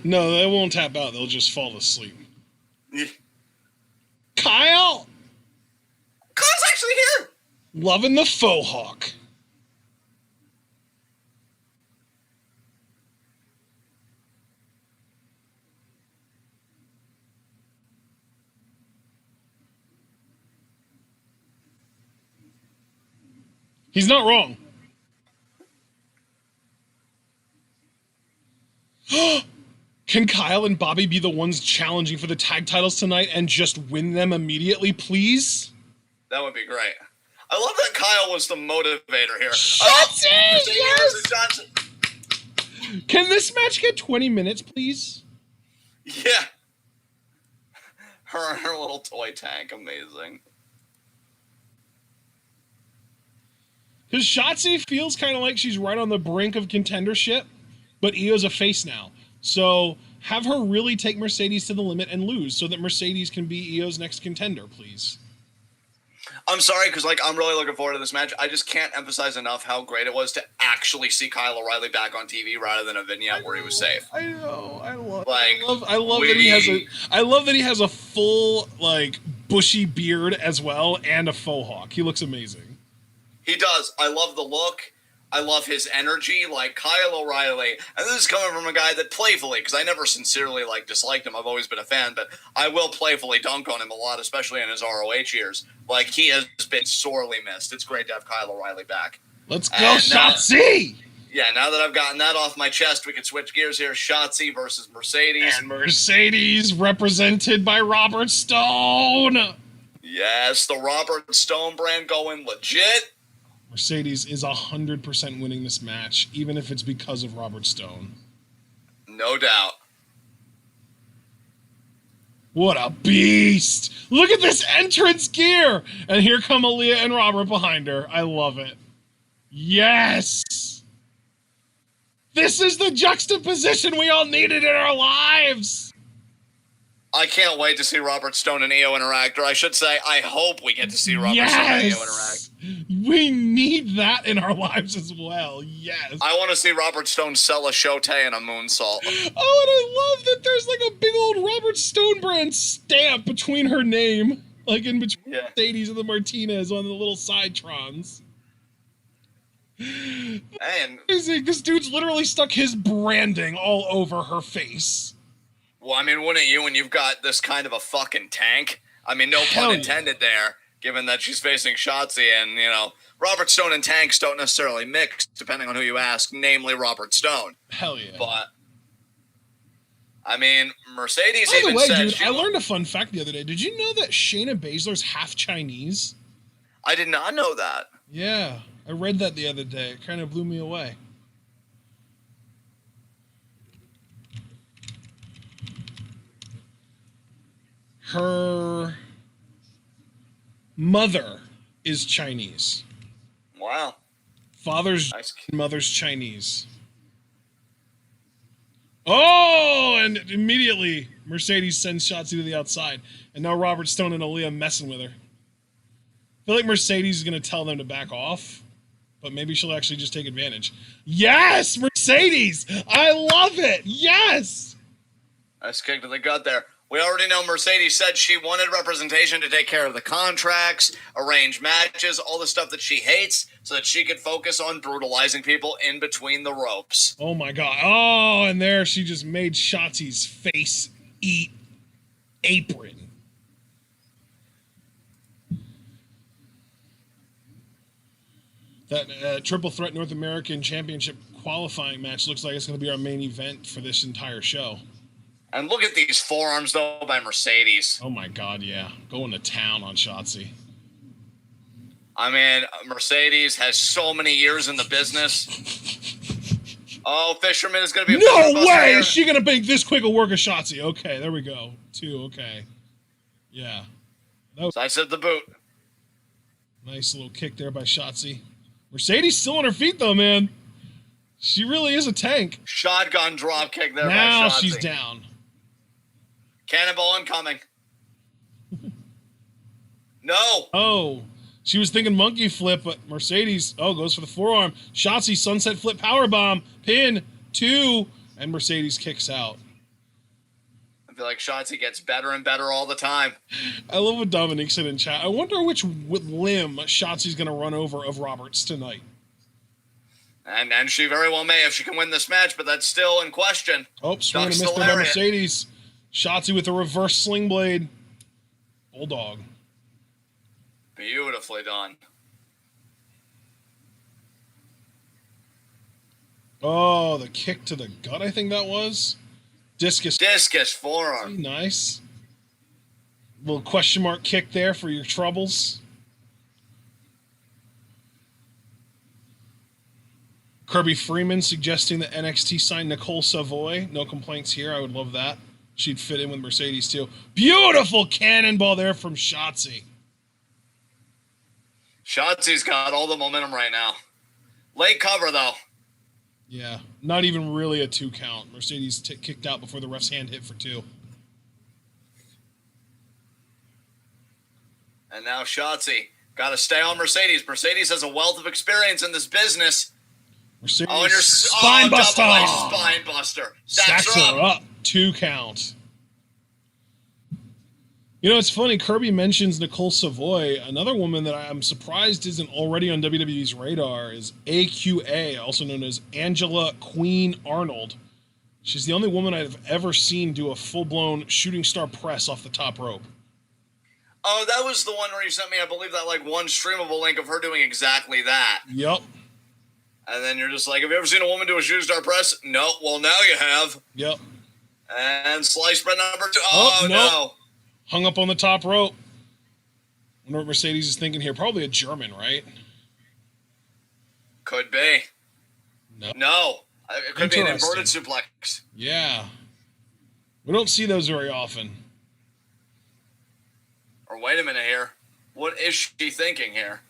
No, they won't tap out. They'll just fall asleep. Yeah. Kyle! Kyle's actually here! Loving the faux hawk. He's not wrong. Can Kyle and Bobby be the ones challenging for the tag titles tonight and just win them immediately, please? That would be great. I love that Kyle was the motivator here. Shotzi! Yes! Shotzi. Can this match get 20 minutes, please? Yeah. Her little toy tank, amazing. Because Shotzi feels kind of like she's right on the brink of contendership, but Io's a face now. So have her really take Mercedes to the limit and lose so that Mercedes can be Io's next contender, please. I'm sorry, because I'm really looking forward to this match. I just can't emphasize enough how great it was to actually see Kyle O'Reilly back on TV rather than a vignette where he was safe. I know. I love that he has a full bushy beard as well and a faux hawk. He looks amazing. He does. I love the look. I love his energy, Kyle O'Reilly. And this is coming from a guy that playfully, because I never sincerely disliked him. I've always been a fan, but I will playfully dunk on him a lot, especially in his ROH years. He has been sorely missed. It's great to have Kyle O'Reilly back. Let's go, Shotzi! Now that I've gotten that off my chest, we can switch gears here. Shotzi versus Mercedes. And Mercedes represented by Robert Stone. Yes, the Robert Stone brand going legit. Mercedes is 100% winning this match, even if it's because of Robert Stone. No doubt. What a beast! Look at this entrance gear! And here come Aaliyah and Robert behind her. I love it. Yes! This is the juxtaposition we all needed in our lives! I can't wait to see Robert Stone and Io interact, or I should say, I hope we get to see Robert Stone and Io interact. We need that in our lives as well, yes. I want to see Robert Stone sell a Shote and a moonsault. Oh, and I love that there's a big old Robert Stone brand stamp between her name, in between Mercedes and the Martinez on the little Sidetrons. And this dude's literally stuck his branding all over her face. Well, wouldn't you when you've got this kind of a fucking tank? No pun intended there, given that she's facing Shotzi and, Robert Stone and tanks don't necessarily mix, depending on who you ask, namely Robert Stone. Hell yeah. But, Mercedes By the way, dude, I learned a fun fact the other day. Did you know that Shayna Baszler's half Chinese? I did not know that. Yeah, I read that the other day. It kind of blew me away. Her mother is Chinese. Wow. Father's nice. Mother's Chinese. Oh, and immediately Mercedes sends Shotzi to the outside. And now Robert Stone and Aaliyah messing with her. I feel like Mercedes is going to tell them to back off. But maybe she'll actually just take advantage. Yes, Mercedes! I love it! Yes! Nice kick to the gut there. We already know Mercedes said she wanted representation to take care of the contracts, arrange matches, all the stuff that she hates, so that she could focus on brutalizing people in between the ropes. Oh my god. Oh, and there she just made Shotzi's face eat apron. That Triple Threat North American Championship qualifying match looks like it's going to be our main event for this entire show. And look at these forearms, though, by Mercedes. Oh, my God, yeah. Going to town on Shotzi. Mercedes has so many years in the business. Oh, Fisherman is going to be a No way is she going to make this quick a work of Shotzi. Okay, there we go. 2, okay. Yeah. So I said the boot. Nice little kick there by Shotzi. Mercedes still on her feet, though, man. She really is a tank. Shotgun drop kick there by Shotzi. Now she's down. Cannonball incoming. No. Oh, she was thinking monkey flip, but Mercedes, goes for the forearm. Shotzi sunset flip powerbomb. Pin, 2, and Mercedes kicks out. I feel like Shotzi gets better and better all the time. I love what Dominique said in chat. I wonder which limb Shotzi's going to run over of Roberts tonight. And she very well may if she can win this match, but that's still in question. Oh, swing and a miss there by Mercedes. Shotzi with a reverse sling blade. Bulldog. Beautifully done. Oh, the kick to the gut, I think that was. Discus forearm. Nice. Little question mark kick there for your troubles. Kirby Freeman suggesting that NXT sign Nicole Savoy. No complaints here. I would love that. She'd fit in with Mercedes too. Beautiful cannonball there from Shotzi. Shotzi's got all the momentum right now. Late cover, though. Yeah, not even really a 2 count. Mercedes kicked out before the ref's hand hit for 2. And now Shotzi. Got to stay on Mercedes. Mercedes has a wealth of experience in this business. Mercedes and your spine buster. Spine buster. Stacks her up. 2 count. You know, it's funny. Kirby mentions Nicole Savoy. Another woman that I'm surprised isn't already on WWE's radar is AQA, also known as Angela Queen Arnold. She's the only woman I've ever seen do a full-blown shooting star press off the top rope. Oh, that was the one where you sent me, I believe, that like one streamable link of her doing exactly that. Yep. And then you're just like, have you ever seen a woman do a shooting star press? No. Well, now you have. Yep. And slice spread number 2. Oh, no. Hung up on the top rope. Wonder what Mercedes is thinking here. Probably a German, right? Could be. No. It could be an inverted suplex. Yeah. We don't see those very often. Or wait a minute here. What is she thinking here?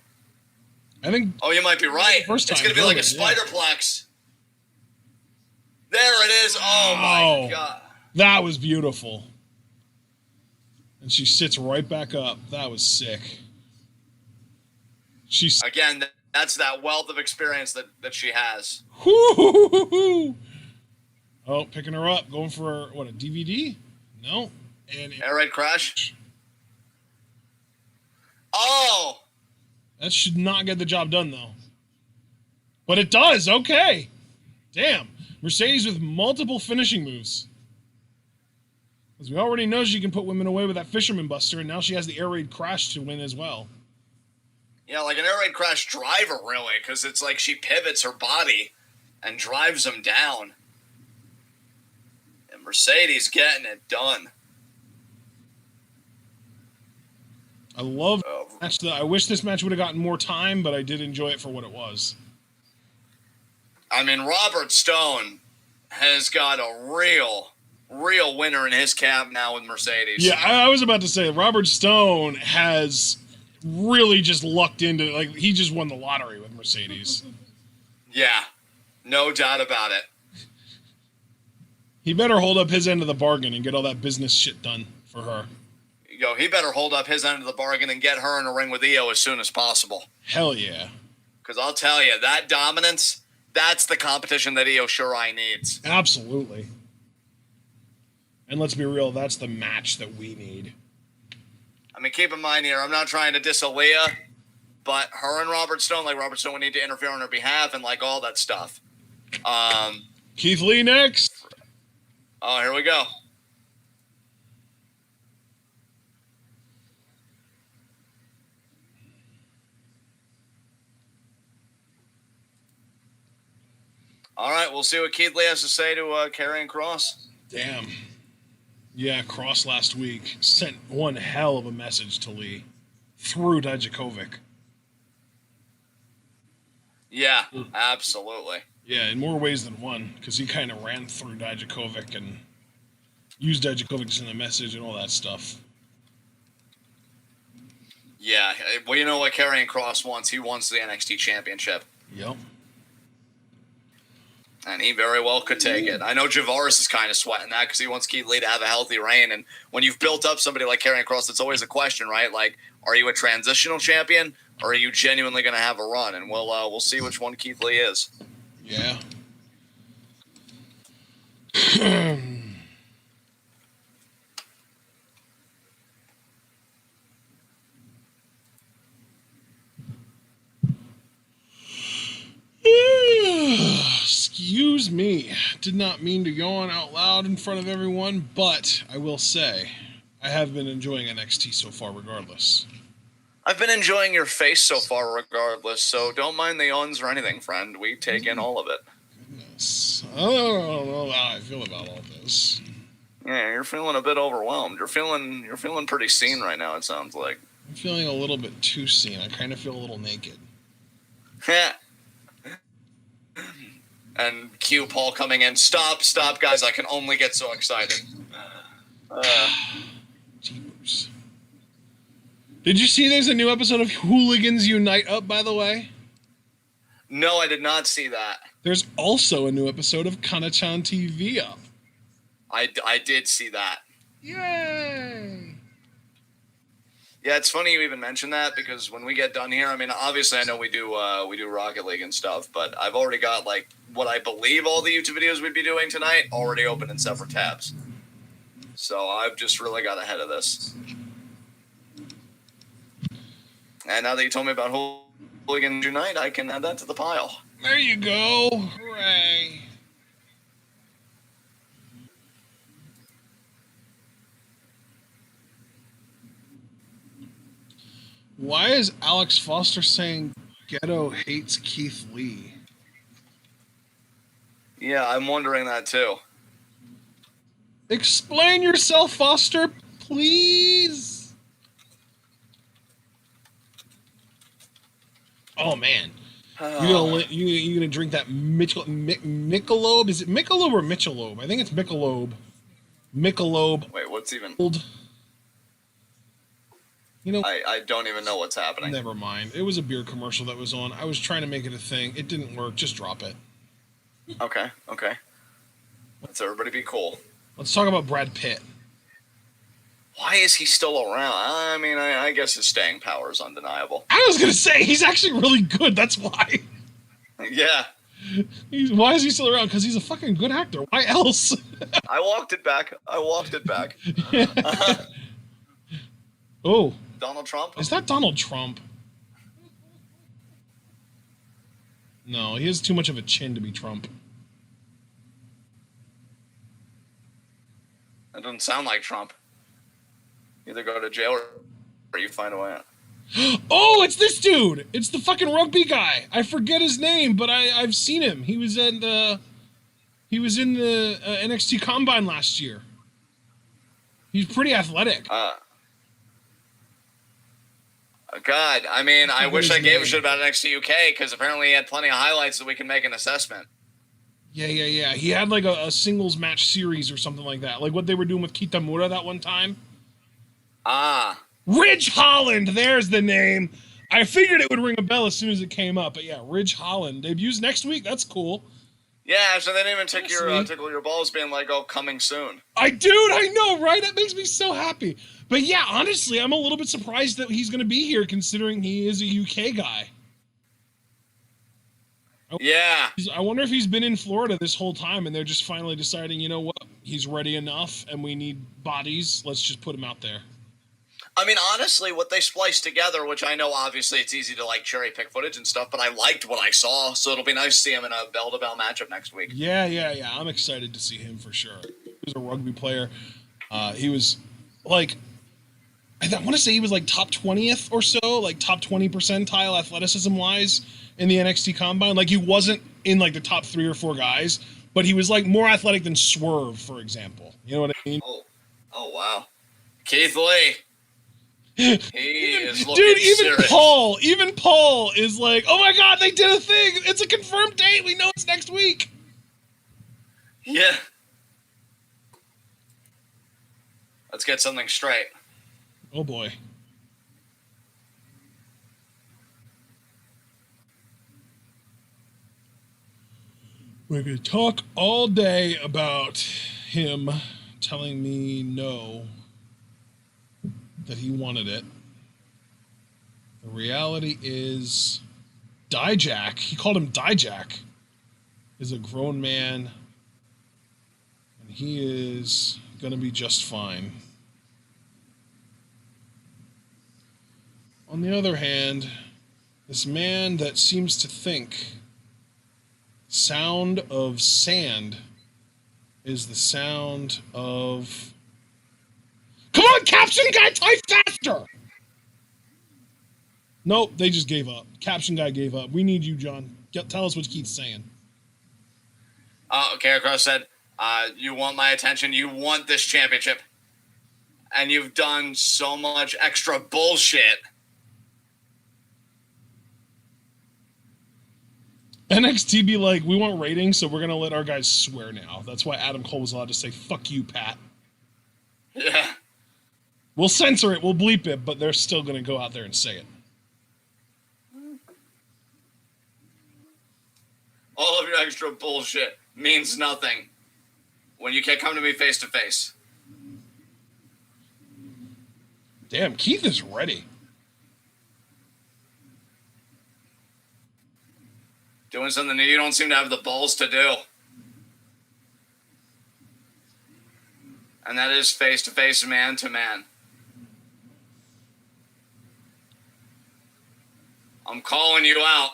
I think... Oh, you might be right. It's going to be like a spiderplex. There it is. Oh, my God. That was beautiful. And she sits right back up. That was sick. She's... Again, that's that wealth of experience that she has. Oh, picking her up. Going for, what, a DVD? No. And air raid crash. Oh! That should not get the job done, though. But it does. Okay. Damn. Mercedes with multiple finishing moves. As we already know, she can put women away with that Fisherman Buster, and now she has the air raid crash to win as well. Yeah, like an air raid crash driver, really, because it's like she pivots her body and drives them down. And Mercedes getting it done. I love match. I wish this match would have gotten more time, but I did enjoy it for what it was. I mean, Robert Stone has got a real winner in his cab now with Mercedes. Yeah, I was about to say, Robert Stone has really just lucked into it. Like, he just won the lottery with Mercedes. Yeah, no doubt about it. He better hold up his end of the bargain and get all that business shit done for her. He better hold up his end of the bargain and get her in a ring with Io as soon as possible. Hell yeah. Because I'll tell you, that dominance, that's the competition that Io Shirai needs. Absolutely. And let's be real, that's the match that we need. I mean, keep in mind here, I'm not trying to diss Aaliyah, but her and Robert Stone, like Robert Stone would need to interfere on her behalf and like all that stuff. Keith Lee next. Oh, here we go. All right, we'll see what Keith Lee has to say to Karrion Kross. Damn. Yeah, Kross last week sent one hell of a message to Lee through Dijakovic. Yeah, absolutely. Yeah, in more ways than one, because he kind of ran through Dijakovic and used Dijakovic to send a message and all that stuff. Yeah, well, you know what Karrion Kross wants? He wants the NXT Championship. Yep. And he very well could take it. I know Javaris is kind of sweating that because he wants Keith Lee to have a healthy reign. And when you've built up somebody like Karrion Kross, it's always a question, right? Like, are you a transitional champion or are you genuinely going to have a run? And we'll see which one Keith Lee is. Yeah. Excuse me. Did not mean to yawn out loud in front of everyone, but I will say I have been enjoying NXT so far regardless. I've been enjoying your face so far regardless, so don't mind the yawns or anything, friend. We take in all of it. Goodness. this. I don't know how I feel about all this. Yeah, you're feeling a bit overwhelmed. You're feeling pretty seen right now, it sounds like. I'm feeling a little bit too seen. I kind of feel a little naked. Yeah. And cue Paul coming in. Stop, guys. I can only get so excited. Jeepers. Did you see there's a new episode of Hooligans Unite up, by the way? No, I did not see that. There's also a new episode of Kana-chan TV up. I did see that. Yay! Yeah, it's funny you even mentioned that because when we get done here, I mean, obviously I know we do Rocket League and stuff, but I've already got like what I believe all the YouTube videos we'd be doing tonight already open in separate tabs. So I've just really got ahead of this. And now that you told me about Hooligans Unite, I can add that to the pile. There you go. Hooray. Why is Alex Foster saying Ghetto hates Keith Lee? Yeah, I'm wondering that too. Explain yourself, Foster, please. Oh, man. You gonna drink that Michelob? Is it Michelob or Michelob? I think it's Michelob. Michelob. Wait, what's even... Old. You know, I don't even know what's happening. Never mind. It was a beer commercial that was on. I was trying to make it a thing. It didn't work. Just drop it. Okay. Let's everybody be cool. Let's talk about Brad Pitt. Why is he still around? I mean, I guess his staying power is undeniable. I was going to say, he's actually really good. That's why. Yeah. Why is he still around? Because he's a fucking good actor. Why else? I walked it back. Oh. Donald Trump? Is that Donald Trump? No, he has too much of a chin to be Trump. That doesn't sound like Trump. Either go to jail or you find a way out. Oh, it's this dude! It's the fucking rugby guy. I forget his name, but I've seen him. He was in the NXT Combine last year. He's pretty athletic. God, I mean, I wish I gave a shit about NXT UK because apparently he had plenty of highlights that we can make an assessment. Yeah. He had like a singles match series or something like that, like what they were doing with Kitamura that one time. Ridge Holland, there's the name. I figured it would ring a bell as soon as it came up, but yeah, Ridge Holland debuts next week. That's cool. Yeah, so they didn't even tickle your balls being like, oh, coming soon. I know, right? That makes me so happy. But yeah, honestly, I'm a little bit surprised that he's going to be here considering he is a UK guy. Yeah. I wonder if he's been in Florida this whole time and they're just finally deciding, you know what, he's ready enough and we need bodies. Let's just put him out there. I mean, honestly, what they spliced together, which I know obviously it's easy to like cherry pick footage and stuff, but I liked what I saw, so it'll be nice to see him in a bell-to-bell matchup next week. Yeah. I'm excited to see him for sure. He was a rugby player. He was like, I want to say he was like top 20th or so, like top 20 percentile athleticism-wise in the NXT Combine. Like he wasn't in like the top 3 or 4 guys, but he was like more athletic than Swerve, for example. You know what I mean? Oh wow. Keith Lee. He is looking serious. Even Paul is like, oh my God, they did a thing. It's a confirmed date. We know it's next week. Yeah. Let's get something straight. Oh boy. We're going to talk all day about him telling me no, that he wanted it. The reality is Dijak, he called him Dijak, is a grown man, and he is going to be just fine. On the other hand, this man that seems to think sound of sand is the sound of... Come on, caption guy, type faster! Nope, they just gave up. Caption guy gave up. We need you, John. Tell us what Keith's saying. Karrion Kross said, you want my attention, you want this championship, and you've done so much extra bullshit. NXT be like, we want ratings, so we're going to let our guys swear now. That's why Adam Cole was allowed to say, fuck you, Pat. Yeah. We'll censor it, we'll bleep it, but they're still going to go out there and say it. All of your extra bullshit means nothing when you can't come to me face to face. Damn, Keith is ready. Doing something that you don't seem to have the balls to do. And that is face to face, man to man. I'm calling you out.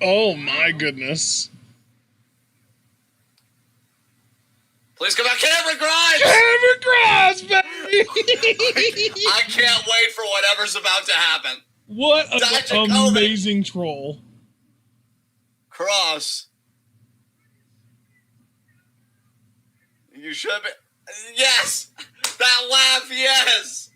Oh my goodness. Please come out, Cameron Grimes! Cameron Grimes, baby! I can't wait for whatever's about to happen. What an amazing troll. Kross. You should be. Yes! That laugh, yes!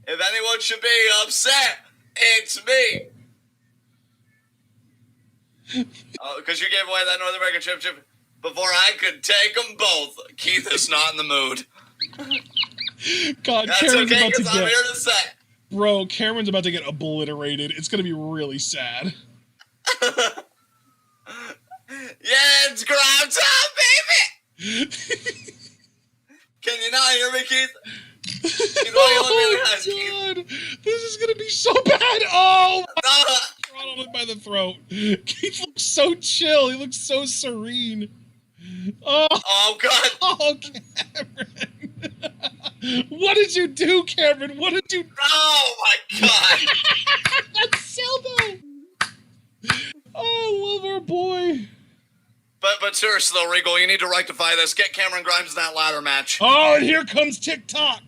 If anyone should be upset, it's me. Because you gave away that North American Championship before I could take them both. Keith is not in the mood. God, that's Cameron's okay, about to I'm here to say. Bro, Cameron's about to get obliterated. It's going to be really sad. Yeah, it's Grimes time, baby! Can you not hear me, Keith? Oh my God, this is gonna be so bad. Oh, throttled him by the throat. Keith looks so chill. He looks so serene. Oh God. Oh, Cameron. What did you do, Cameron? What did you? Oh my God. That's Silbo. Oh, I love our boy. But seriously though, Regal, you need to rectify this. Get Cameron Grimes in that ladder match. Oh, and here comes TikTok.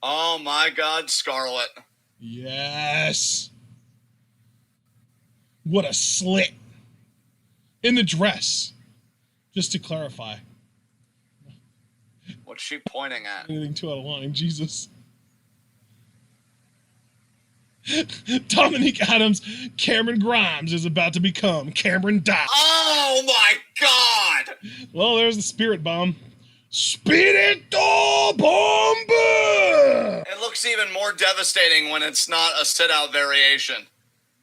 Oh my God, Scarlett. Yes. What a slit. In the dress. Just to clarify. What's she pointing at? Anything too out of line, Jesus. Dominic Adams, Cameron Grimes is about to become Cameron Dye. Oh my God! Well, there's the spirit bomb. Spirito Bomba! It looks even more devastating when it's not a sit-out variation.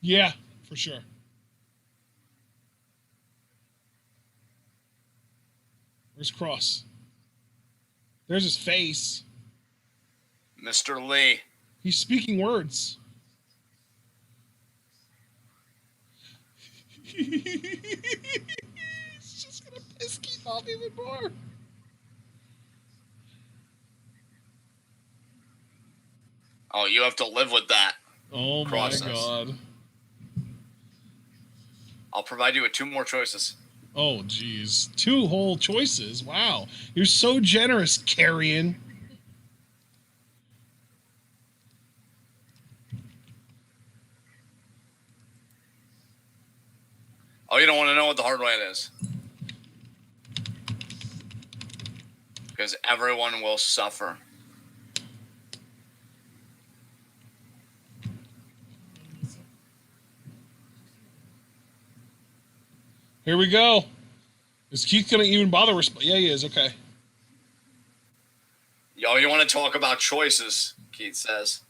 Yeah, for sure. Where's Kross? There's his face. Mr. Lee. He's speaking words. He's just gonna piss Keith off even more. Oh, you have to live with that. Oh process. My God. I'll provide you with 2 more choices. Oh, geez. 2 whole choices. Wow. You're so generous, Karrion. Oh, you don't want to know what the hard way it is. Because everyone will suffer. Here we go. Is Keith going to even bother Yeah, he is. Okay. Yo, you want to talk about choices, Keith says.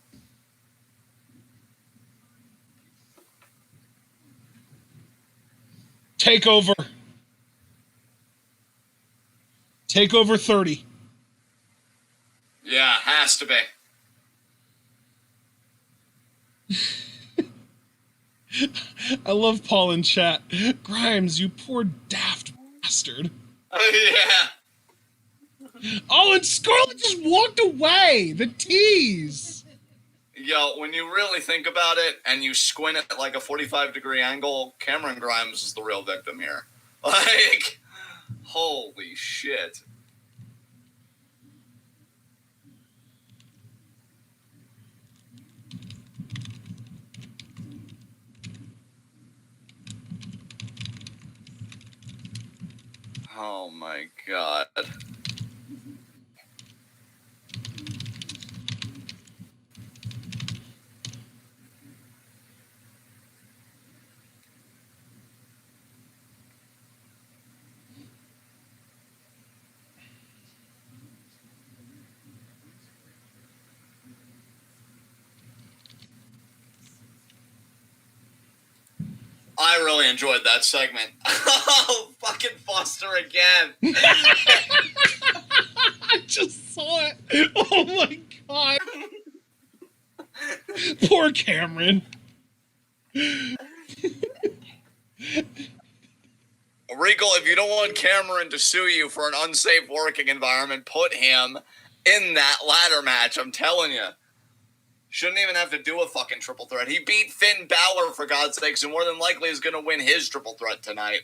Takeover. Takeover 30. Yeah, has to be. I love Paul in chat. Grimes, you poor daft bastard. Yeah. Oh, and Scarlett just walked away. The tease. Yo, when you really think about it and you squint at like a 45-degree angle, Cameron Grimes is the real victim here. Like, holy shit. Oh my god. I really enjoyed that segment. Oh, fucking Foster again. I just saw it. Oh my god. Poor Cameron. Regal, if you don't want Cameron to sue you for an unsafe working environment, put him in that ladder match, I'm telling you. Shouldn't even have to do a fucking triple threat. He beat Finn Bálor, for God's sakes, and more than likely is going to win his triple threat tonight.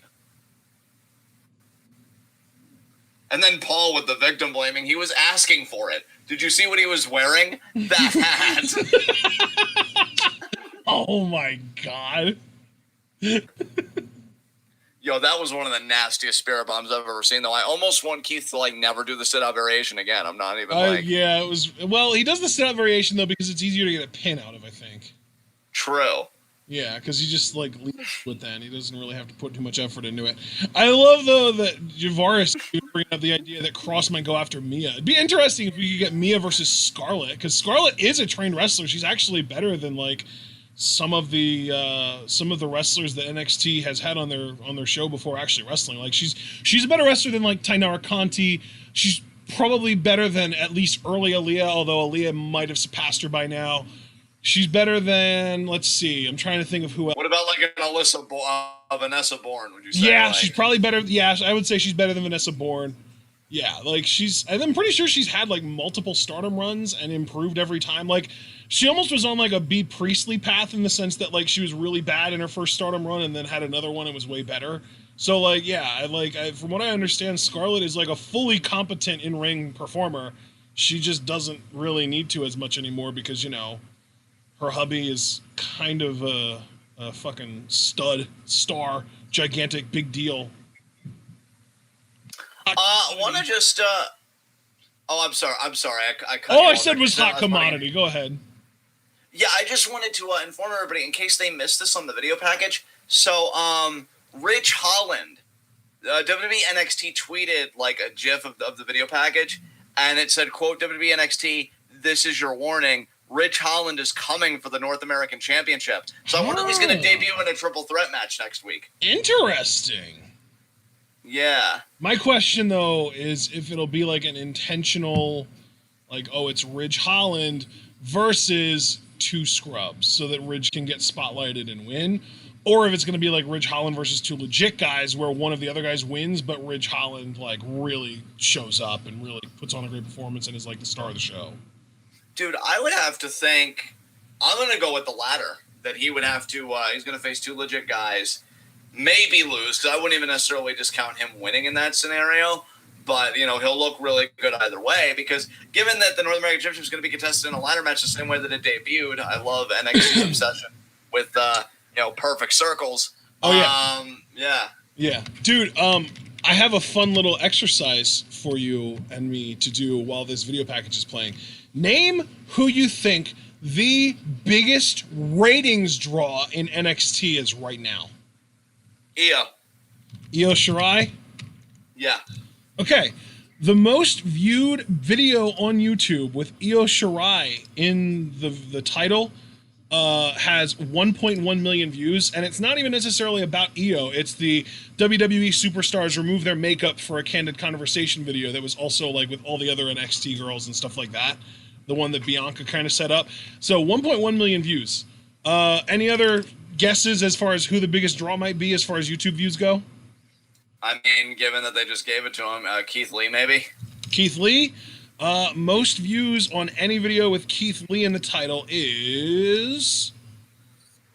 And then Paul with the victim blaming. He was asking for it. Did you see what he was wearing? That hat. Oh my god. Yo, that was one of the nastiest spirit bombs I've ever seen, though. I almost want Keith to, like, never do the sit-out variation again. I'm not even, Yeah, it was... Well, he does the sit-out variation, though, because it's easier to get a pin out of, I think. True. Yeah, because he just, like, leaves with that, and he doesn't really have to put too much effort into it. I love, though, that Javaris bringing up the idea that Kross might go after Mia. It'd be interesting if we could get Mia versus Scarlett, because Scarlett is a trained wrestler. She's actually better than, like... some of the wrestlers that NXT has had on their show before actually wrestling. Like she's a better wrestler than like Tainara Conti. She's probably better than at least early Aaliyah, although Aaliyah might have surpassed her by now. She's better than, let's see, I'm trying to think of who else. What about like an Vanessa Bourne, would you say? Yeah, like... she's probably better. Yeah, I would say she's better than Vanessa Bourne. Yeah, like I'm pretty sure she's had like multiple stardom runs and improved every time. Like she almost was on like a B. Priestley path in the sense that like she was really bad in her first stardom run and then had another one and was way better. So like, yeah, from what I understand, Scarlett is like a fully competent in-ring performer. She just doesn't really need to as much anymore because, you know, her hubby is kind of a fucking star, gigantic, big deal. Want to just oh, I'm sorry. I cut all you I off. said was hot commodity. Go ahead. Yeah, I just wanted to inform everybody in case they missed this on the video package. So, Rich Holland, WWE NXT tweeted like a GIF of the video package, and it said, "Quote WWE NXT, this is your warning. Rich Holland is coming for the North American Championship." So I wonder if he's going to debut in a triple threat match next week. Interesting. Yeah. My question, though, is if it'll be like an intentional, like, oh, it's Ridge Holland versus two scrubs so that Ridge can get spotlighted and win, or if it's going to be like Ridge Holland versus two legit guys where one of the other guys wins, but Ridge Holland, like, really shows up and really puts on a great performance and is, like, the star of the show. Dude, I would have to think, I'm going to go with the latter, that he would have to, he's going to face two legit guys. Maybe lose, because I wouldn't even necessarily discount him winning in that scenario. But, you know, he'll look really good either way, because given that the North American Championship is going to be contested in a ladder match the same way that it debuted, I love NXT's obsession with, you know, perfect circles. Oh, yeah. Yeah. Yeah. Dude, I have a fun little exercise for you and me to do while this video package is playing. Name who you think the biggest ratings draw in NXT is right now. Io Shirai? Yeah. Okay. The most viewed video on YouTube with Io Shirai in the title has 1.1 million views, and it's not even necessarily about Io. It's the WWE superstars remove their makeup for a candid conversation video that was also like with all the other NXT girls and stuff like that. The one that Bianca kind of set up. So 1.1 million views. Any other guesses as far as who the biggest draw might be as far as YouTube views go? I mean, given that they just gave it to him, Keith Lee maybe? Keith Lee? Most views on any video with Keith Lee in the title is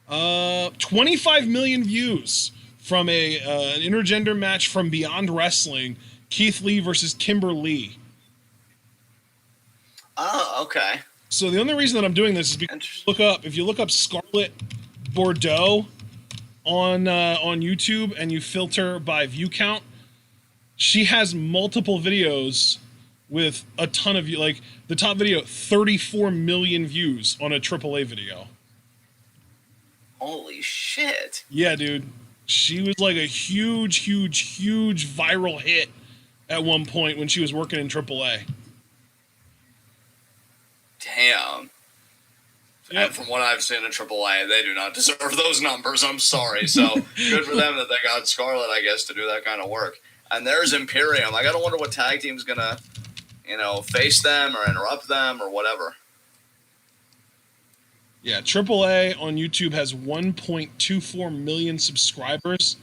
25 million views from an intergender match from Beyond Wrestling, Keith Lee versus Kimber Lee. Oh, okay. So the only reason that I'm doing this is because if you look up Scarlett Bordeaux on YouTube and you filter by view count, She has multiple videos with a ton of views. Like, the top video, 34 million views on a AAA video. Holy shit. Yeah, dude. She was like a huge viral hit at one point when she was working in AAA. Damn. Yep. And from what I've seen in AAA, they do not deserve those numbers. I'm sorry. So good for them that they got Scarlett, I guess, to do that kind of work. And there's Imperium. I gotta wonder what tag team's gonna, face them or interrupt them or whatever. Yeah, AAA on YouTube has 1.24 million subscribers,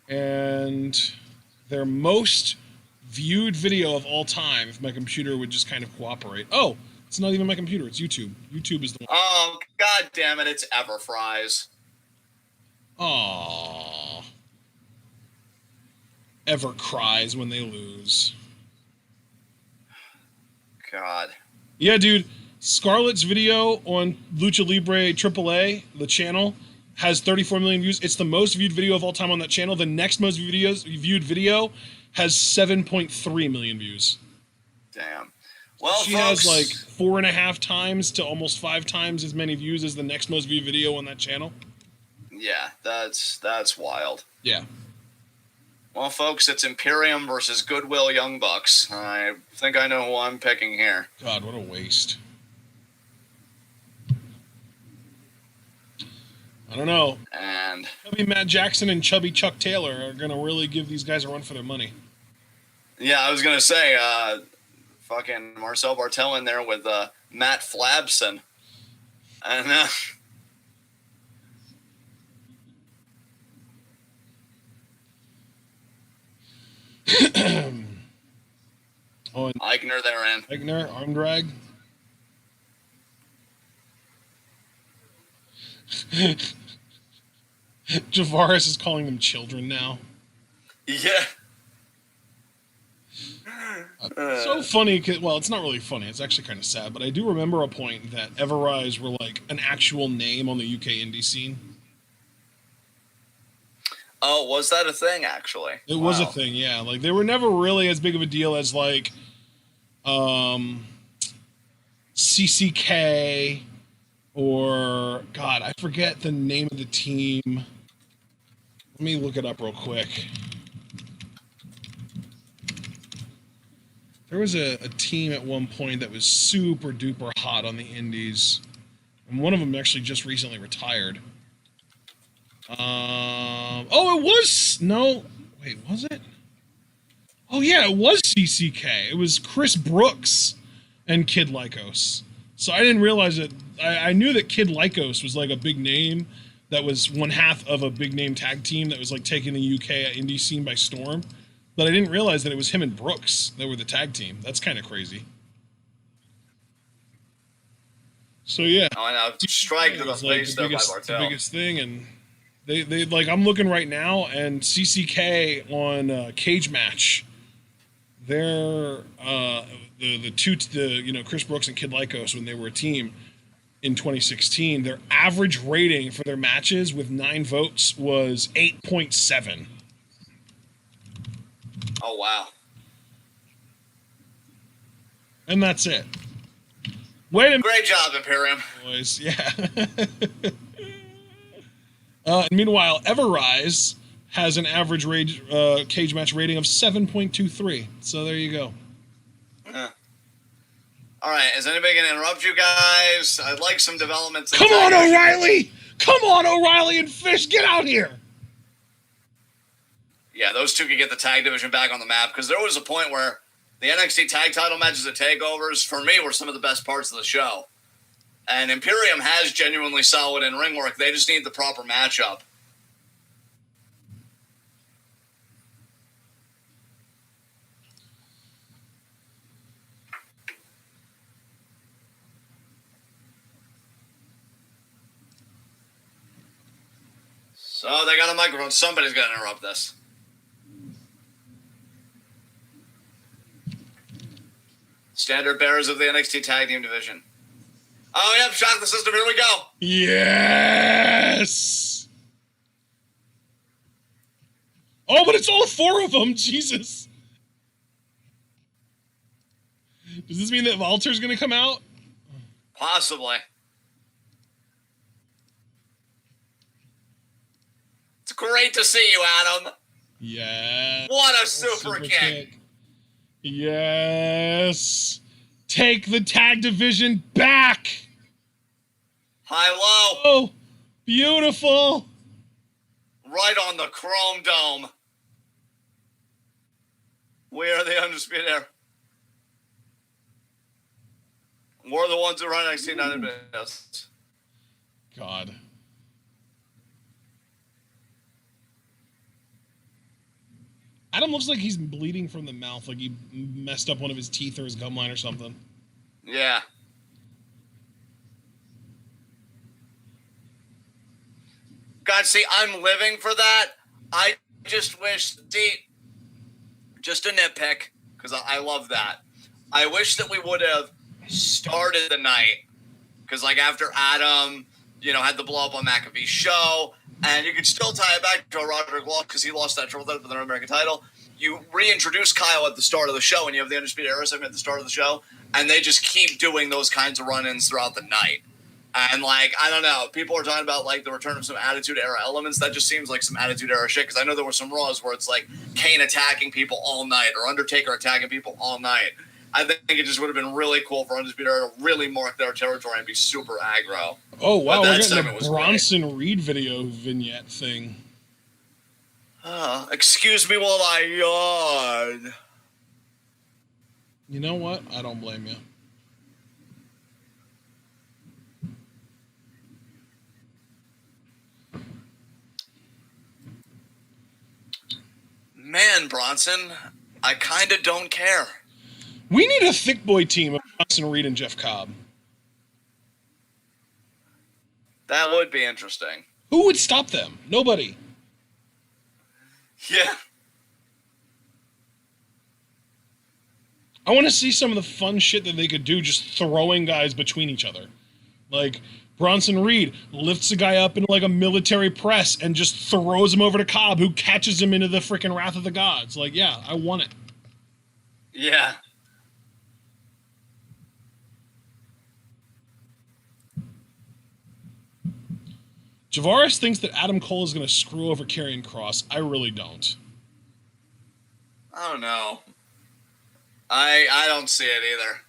and their most viewed video of all time, if my computer would just kind of cooperate. Oh, it's not even my computer, it's YouTube. YouTube is the one. Oh, god damn it, it's Everfries. Aww. Ever cries when they lose. God. Yeah, dude. Scarlett's video on Lucha Libre AAA, the channel, has 34 million views. It's the most viewed video of all time on that channel. The next most viewed video has 7.3 million views. Damn. Well, she has like 4.5 times to almost 5 times as many views as the next most viewed video on that channel. Yeah, that's wild. Yeah. Well, folks, it's Imperium versus Goodwill Young Bucks. I think I know who I'm picking here. God, what a waste. I don't know. And Chubby Matt Jackson and Chubby Chuck Taylor are going to really give these guys a run for their money. Yeah, I was going to say, fucking Marcel Bartel in there with Matt Flabson. And oh, and Eichner therein. Eichner, arm drag. Javaris is calling them children now. Yeah. So funny. Well, it's not really funny. It's actually kind of sad. But I do remember a point that Everrise were like an actual name on the UK indie scene. Oh, was that a thing, actually? It was a thing, yeah. Like, they were never really as big of a deal as, like, CCK or, God, I forget the name of the team. Let me look it up real quick. There was a team at one point that was super duper hot on the indies. And one of them actually just recently retired. Oh, it was... No. Wait, was it? Oh, yeah, it was CCK. It was Chris Brooks and Kid Lycos. So I didn't realize that... I knew that Kid Lycos was, like, a big name that was one half of a big-name tag team that was, like, taking the UK indie scene by storm. But I didn't realize that it was him and Brooks that were the tag team. That's kind of crazy. So, yeah. Oh, I know. Strike to the face, though, by Bartel. The biggest thing, and... They like, I'm looking right now, and CCK on Cage Match, they're Chris Brooks and Kid Lycos, when they were a team in 2016, their average rating for their matches with 9 votes was 8.7. Oh, wow. And that's it. Wait a minute. Great job, Imperium. Boys, yeah. And meanwhile, Everrise has an average cage match rating of 7.23. So there you go. All right, is anybody going to interrupt you guys? I'd like some developments. Come on, O'Reilly! Come on, O'Reilly and Fish, get out here! Yeah, those two could get the tag division back on the map, because there was a point where the NXT tag title matches at takeovers, for me, were some of the best parts of the show. And Imperium has genuinely solid in-ring work. They just need the proper matchup. So they got a microphone. Somebody's got to interrupt this. Standard bearers of the NXT tag team division. Oh, yep, shock the system. Here we go. Yes! Oh, but it's all 4 of them. Jesus. Does this mean that Walter's going to come out? Possibly. It's great to see you, Adam. Yeah. What a super kick. Yes. Take the tag division back. High-low. Oh, beautiful. Right on the Chrome Dome. We are the Undisputed Era. We're the ones who run NXT 9 minutes. God. Adam looks like he's bleeding from the mouth, like he messed up one of his teeth or his gum line or something. Yeah. God, see, I'm living for that. I just wish, just a nitpick, because I love that. I wish that we would have started the night, because like after Adam, had the blow up on McAfee's show, and you could still tie it back to Roderick lost because he lost that triple threat for the North American title. You reintroduce Kyle at the start of the show, and you have the Undisputed Era segment at the start of the show, and they just keep doing those kinds of run-ins throughout the night. And, I don't know. People are talking about, the return of some Attitude Era elements. That just seems like some Attitude Era shit. Because I know there were some Raws where it's Kane attacking people all night or Undertaker attacking people all night. I think it just would have been really cool for Undisputed Era to really mark their territory and be super aggro. Oh, wow. We're getting a Bronson Reed video vignette thing. Excuse me while I yawn. You know what? I don't blame you. Man, Bronson, I kind of don't care. We need a thick boy team of Bronson Reed and Jeff Cobb. That would be interesting. Who would stop them? Nobody. Yeah. I want to see some of the fun shit that they could do just throwing guys between each other. Like, Bronson Reed lifts a guy up into a military press and just throws him over to Cobb, who catches him into the freaking Wrath of the Gods. Yeah, I want it. Yeah. Javaris thinks that Adam Cole is going to screw over Karrion Kross. I really don't. I don't know. I don't see it either.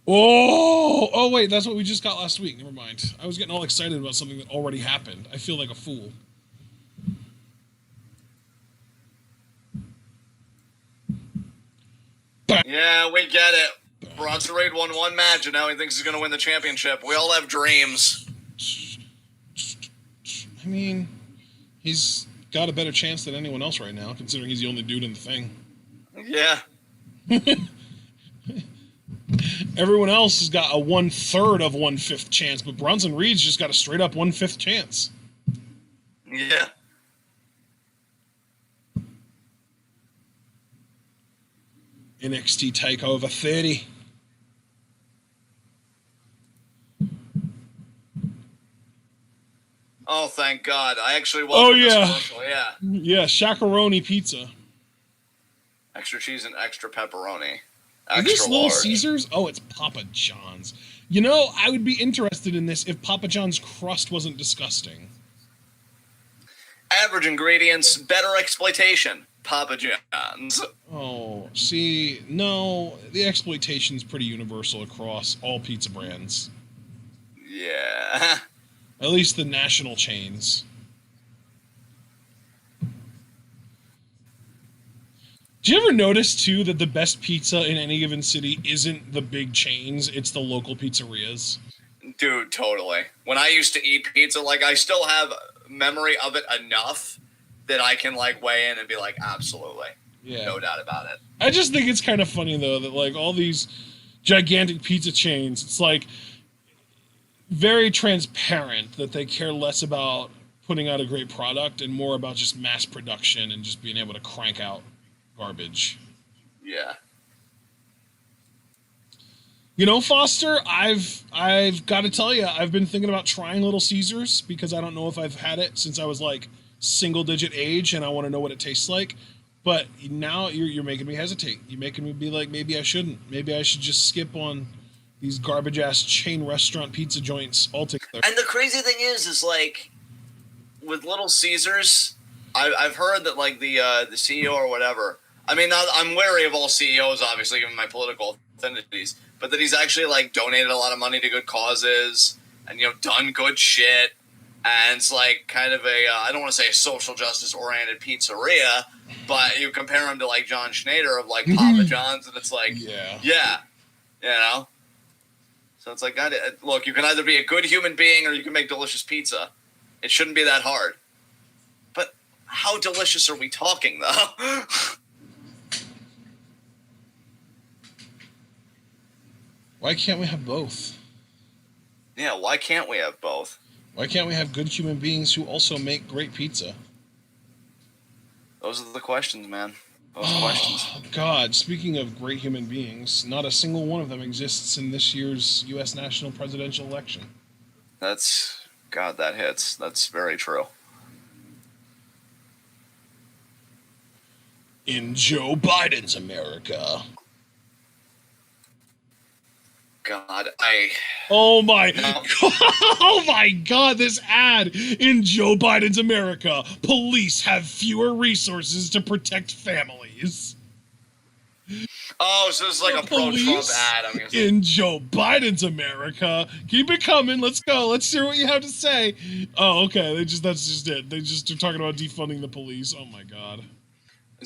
Oh, wait, that's what we just got last week. Never mind. I was getting all excited about something that already happened. I feel like a fool. Yeah, we get it. Bronson Reed won one match, and now he thinks he's going to win the championship. We all have dreams. I mean, he's got a better chance than anyone else right now, considering he's the only dude in the thing. Yeah. Everyone else has got a 1/3 of 1/5 chance, but Bronson Reed's just got a straight up 1/5 chance. Yeah. NXT TakeOver 30. Oh, thank God. I actually was. Oh, yeah. Commercial. Yeah. Yeah, Shakaroni pizza. Extra cheese and extra pepperoni. Is this Little Caesars? Oh, it's Papa John's. I would be interested in this if Papa John's crust wasn't disgusting. Average ingredients, better exploitation. Papa John's. Oh, see, no, the exploitation's pretty universal across all pizza brands. Yeah. At least the national chains. Do you ever notice, too, that the best pizza in any given city isn't the big chains, it's the local pizzerias? Dude, totally. When I used to eat pizza, I still have memory of it enough that I can, weigh in and be absolutely. Yeah. No doubt about it. I just think it's kind of funny, though, that, all these gigantic pizza chains, it's, very transparent that they care less about putting out a great product and more about just mass production and just being able to crank out garbage. Yeah. Foster, I've got to tell you, I've been thinking about trying Little Caesars because I don't know if I've had it since I was single digit age and I want to know what it tastes like. But now you're making me hesitate. You're making me be like, maybe I shouldn't. Maybe I should just skip on these garbage ass chain restaurant pizza joints altogether. And the crazy thing is like with Little Caesars, I've heard that like the CEO or whatever. I mean, I'm wary of all CEOs, obviously, given my political affinities, but that he's actually like donated a lot of money to good causes and done good shit. And it's like kind of a I don't want to say a social justice oriented pizzeria, but you compare him to like John Schneider of like Papa John's, and it's like yeah. So it's like, God, look, you can either be a good human being or you can make delicious pizza. It shouldn't be that hard. But how delicious are we talking, though? Why can't we have both? Yeah, why can't we have both? Why can't we have good human beings who also make great pizza? Those are the questions, man. Those questions. God, speaking of great human beings, not a single one of them exists in this year's U.S. national presidential election. God, that hits. That's very true. In Joe Biden's America. God, Oh my God, this ad. In Joe Biden's America, police have fewer resources to protect families. Oh, so it's like a pro-Trump ad. In Joe Biden's America. Keep it coming. Let's go. Let's hear what you have to say. Oh, okay. That's just it. They just are talking about defunding the police. Oh my God.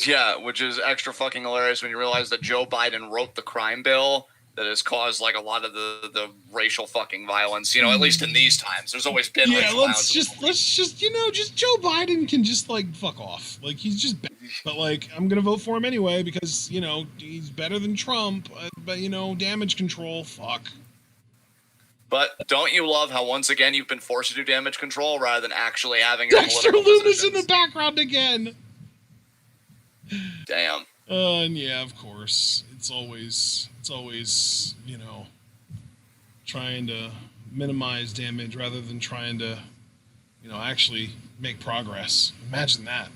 Yeah, which is extra fucking hilarious when you realize that Joe Biden wrote the crime bill that has caused like a lot of the racial fucking violence, at least in these times. There's always been racial violence. Let's just Joe Biden can just like fuck off. Like he's just bad. But like I'm going to vote for him anyway because, he's better than Trump, but damage control, fuck. But don't you love how once again you've been forced to do damage control rather than actually having your Dexter Lumis in the background again. Damn. And yeah, of course. It's always, trying to minimize damage rather than trying to, actually make progress. Imagine that.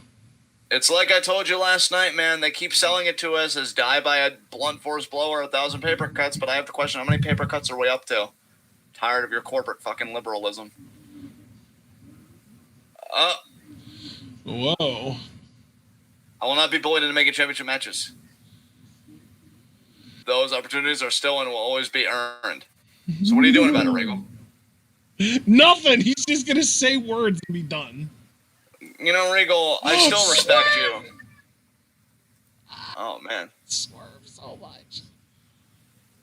It's like I told you last night, man. They keep selling it to us as die by a blunt force blow or 1,000 paper cuts, but I have to question how many paper cuts are we up to? Tired of your corporate fucking liberalism. Whoa. I will not be bullied into making championship matches. Those opportunities are still and will always be earned. So what are you doing about it, Regal? Nothing. He's just going to say words and be done. Regal, I still respect you. Oh, man. Swerve so much.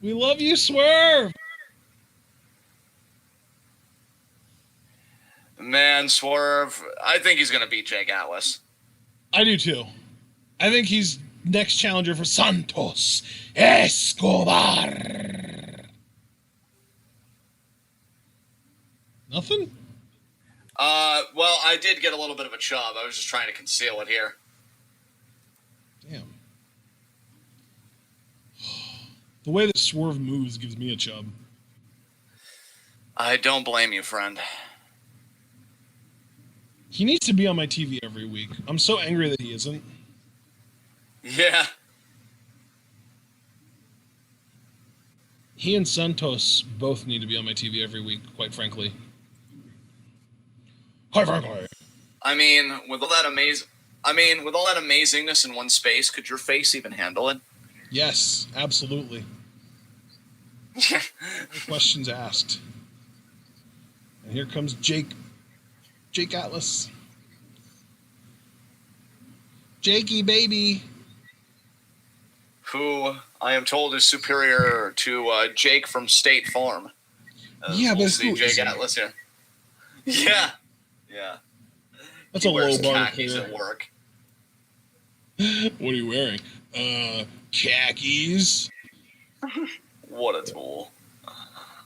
We love you, Swerve. Man, Swerve, I think he's going to beat Jake Atlas. I do, too. I think he's next challenger for Santos Escobar. Nothing? Well, I did get a little bit of a chub. I was just trying to conceal it here. Damn. The way that Swerve moves gives me a chub. I don't blame you, friend. He needs to be on my TV every week. I'm so angry that he isn't. Yeah. He and Santos both need to be on my TV every week, quite frankly. Quite frankly. I mean, with all that amazingness in one space, could your face even handle it? Yes, absolutely. No questions asked. And here comes Jake Atlas. Jakey, baby. Who I am told is superior to Jake from State Farm. Yeah, we'll but see Jake Atlas here. Yeah. Yeah. That's a low bar khakis here. At work. What are you wearing? Khakis. What a tool.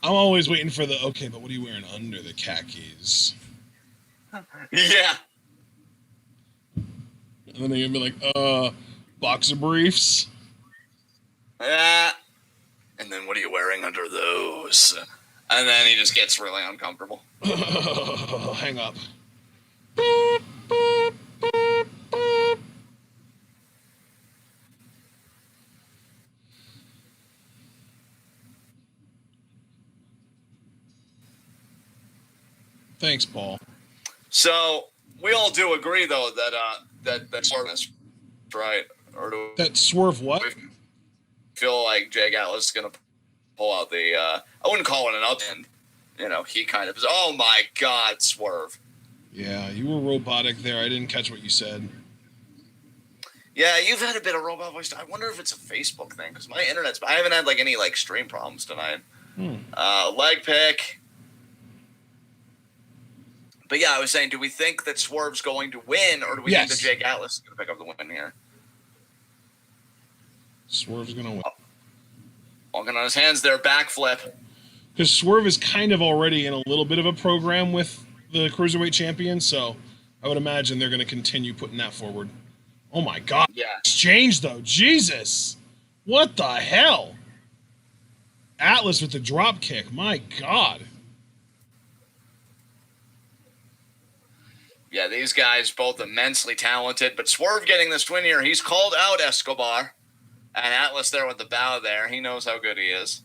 I'm always waiting for the, okay, but what are you wearing under the khakis? Yeah. And then they're going to be like, boxer briefs. Yeah. And then what are you wearing under those? And then he just gets really uncomfortable. Hang up. Thanks, Paul. So we all do agree, though, that Swerve is right, or do that Swerve what? we feel like Jake Atlas is going to pull out the? I wouldn't call it an upend. He kind of is. Oh my God, Swerve. Yeah, you were robotic there. I didn't catch what you said. Yeah, you've had a bit of robot voice. I wonder if it's a Facebook thing because my internet's. I haven't had any stream problems tonight. Leg pick. But yeah, I was saying, do we think that Swerve's going to win, or do we think that Jake Atlas is going to pick up the win here? Swerve's going to win. Walking on his hands there, backflip. Because Swerve is kind of already in a little bit of a program with the Cruiserweight champion, so I would imagine they're going to continue putting that forward. Oh my God. Yeah. Exchange, though. Jesus. What the hell? Atlas with the drop kick. My God. Yeah, these guys both immensely talented, but Swerve getting this win here. He's called out Escobar, and Atlas there with the bow there. He knows how good he is.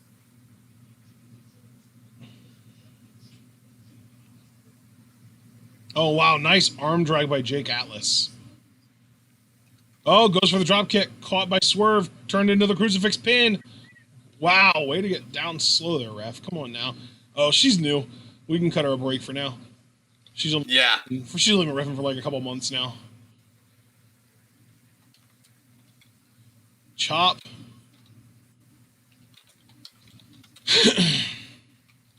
Oh, wow. Nice arm drag by Jake Atlas. Oh, goes for the drop kick. Caught by Swerve. Turned into the crucifix pin. Wow. Way to get down slow there, ref. Come on now. Oh, she's new. We can cut her a break for now. She's only been reffing for a couple months now. Chop.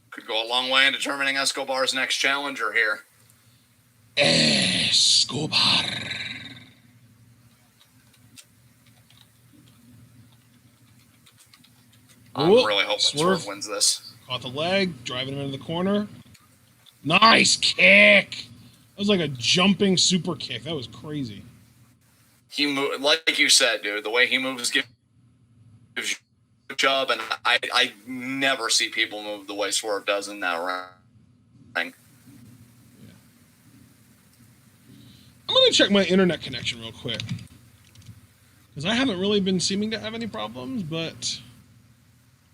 Could go a long way in determining Escobar's next challenger here. Escobar. I'm really hoping Swerve wins this. Caught the leg, driving him into the corner. Nice kick. That was like a jumping super kick. That was crazy. He moved, like you said, dude. The way he moves gives you a job, and I never see people move the way Swerve does in that ring. Yeah. I'm gonna check my internet connection real quick because I haven't really been seeming to have any problems. But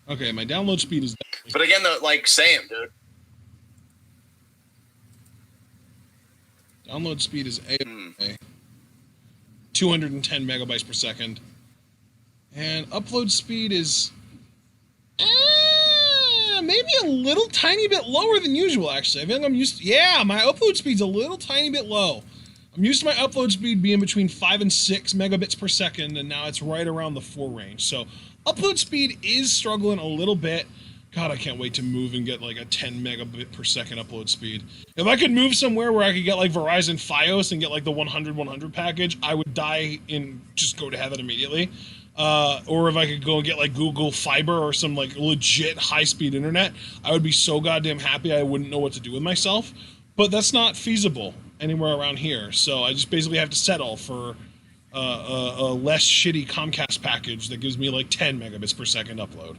okay, my download speed is. But again, same, dude. Download speed is A. 210 megabytes per second. And upload speed is maybe a little tiny bit lower than usual, actually. I think I'm used to, my upload speed's a little tiny bit low. I'm used to my upload speed being between 5 and 6 megabits per second, and now it's right around the 4 range. So upload speed is struggling a little bit. God, I can't wait to move and get a 10 megabit per second upload speed. If I could move somewhere where I could get Verizon Fios and get the 100 package, I would die and just go to heaven immediately. Or if I could go and get Google Fiber or some legit high-speed internet, I would be so goddamn happy I wouldn't know what to do with myself. But that's not feasible anywhere around here. So I just basically have to settle for a less shitty Comcast package that gives me 10 megabits per second upload.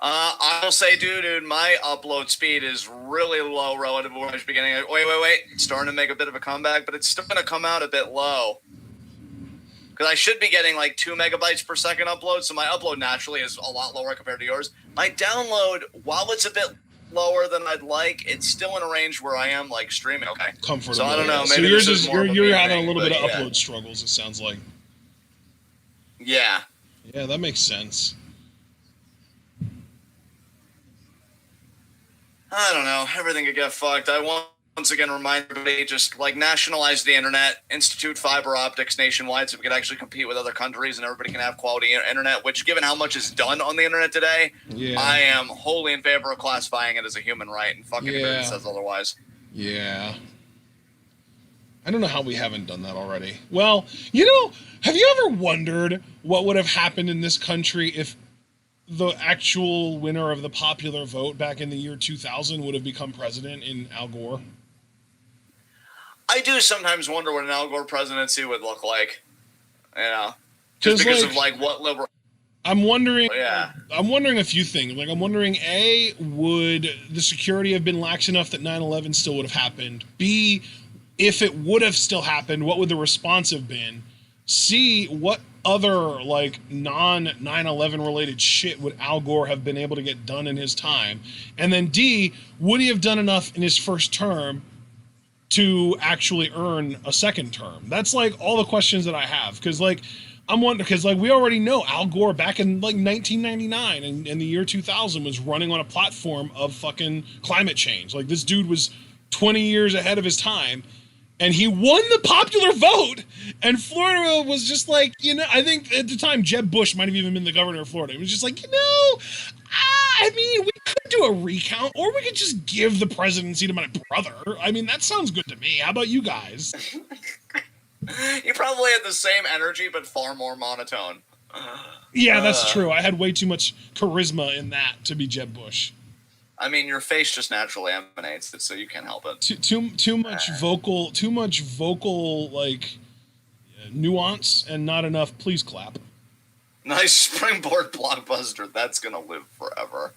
I'll say, dude, my upload speed is really low relative to when I was beginning. Wait. It's starting to make a bit of a comeback, but it's still going to come out a bit low. Because I should be getting 2 megabytes per second upload, so my upload naturally is a lot lower compared to yours. My download, while it's a bit lower than I'd like, it's still in a range where I am streaming. Okay. Comfortable. So I don't know. So Maybe you're having a little bit of upload struggles, it sounds like. Yeah. Yeah, that makes sense. I don't know. Everything could get fucked. I want once again remind everybody, just nationalize the internet, institute fiber optics nationwide so we can actually compete with other countries and everybody can have quality internet, which given how much is done on the internet today, I am wholly in favor of classifying it as a human right and fucking anybody that says otherwise. Yeah. I don't know how we haven't done that already. Well, have you ever wondered what would have happened in this country if the actual winner of the popular vote back in the year 2000 would have become president in Al Gore? I do sometimes wonder what an Al Gore presidency would look like. Just because of what liberal. I'm wondering a few things. I'm wondering, A, would the security have been lax enough that 9/11 still would have happened? B, if it would have still happened, what would the response have been? C, what other like non 9/11 related shit would Al Gore have been able to get done in his time? And then D, would he have done enough in his first term to actually earn a second term? That's like all the questions that I have, because like I'm wondering, because like we already know Al Gore back in like 1999 and in the year 2000 was running on a platform of fucking climate change. Like this dude was 20 years ahead of his time, and he won the popular vote, and Florida was just like, I think at the time Jeb Bush might have even been the governor of Florida. It was just like, I mean, we could do a recount, or we could just give the presidency to my brother. I mean, that sounds good to me. How about you guys? You probably had the same energy, but far more monotone. Yeah, that's true. I had way too much charisma in that to be Jeb Bush. I mean, your face just naturally emanates it, so you can't help it. Too much vocal like nuance, and not enough please clap. Nice springboard blockbuster. That's gonna live forever.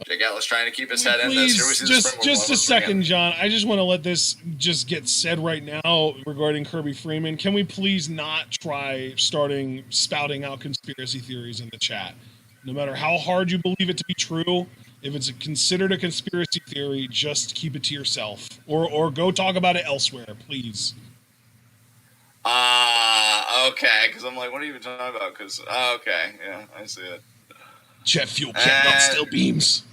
Jake Atlas trying to keep his head in this. Here we see just a second, again. John. I just want to let this just get said right now regarding Kirby Freeman. Can we please not try spouting out conspiracy theories in the chat? No matter how hard you believe it to be true, if it's considered a conspiracy theory, just keep it to yourself, or go talk about it elsewhere, please. Okay. Because I'm like, what are you even talking about? Because okay, yeah, I see it. Jet fuel can't melt steel beams.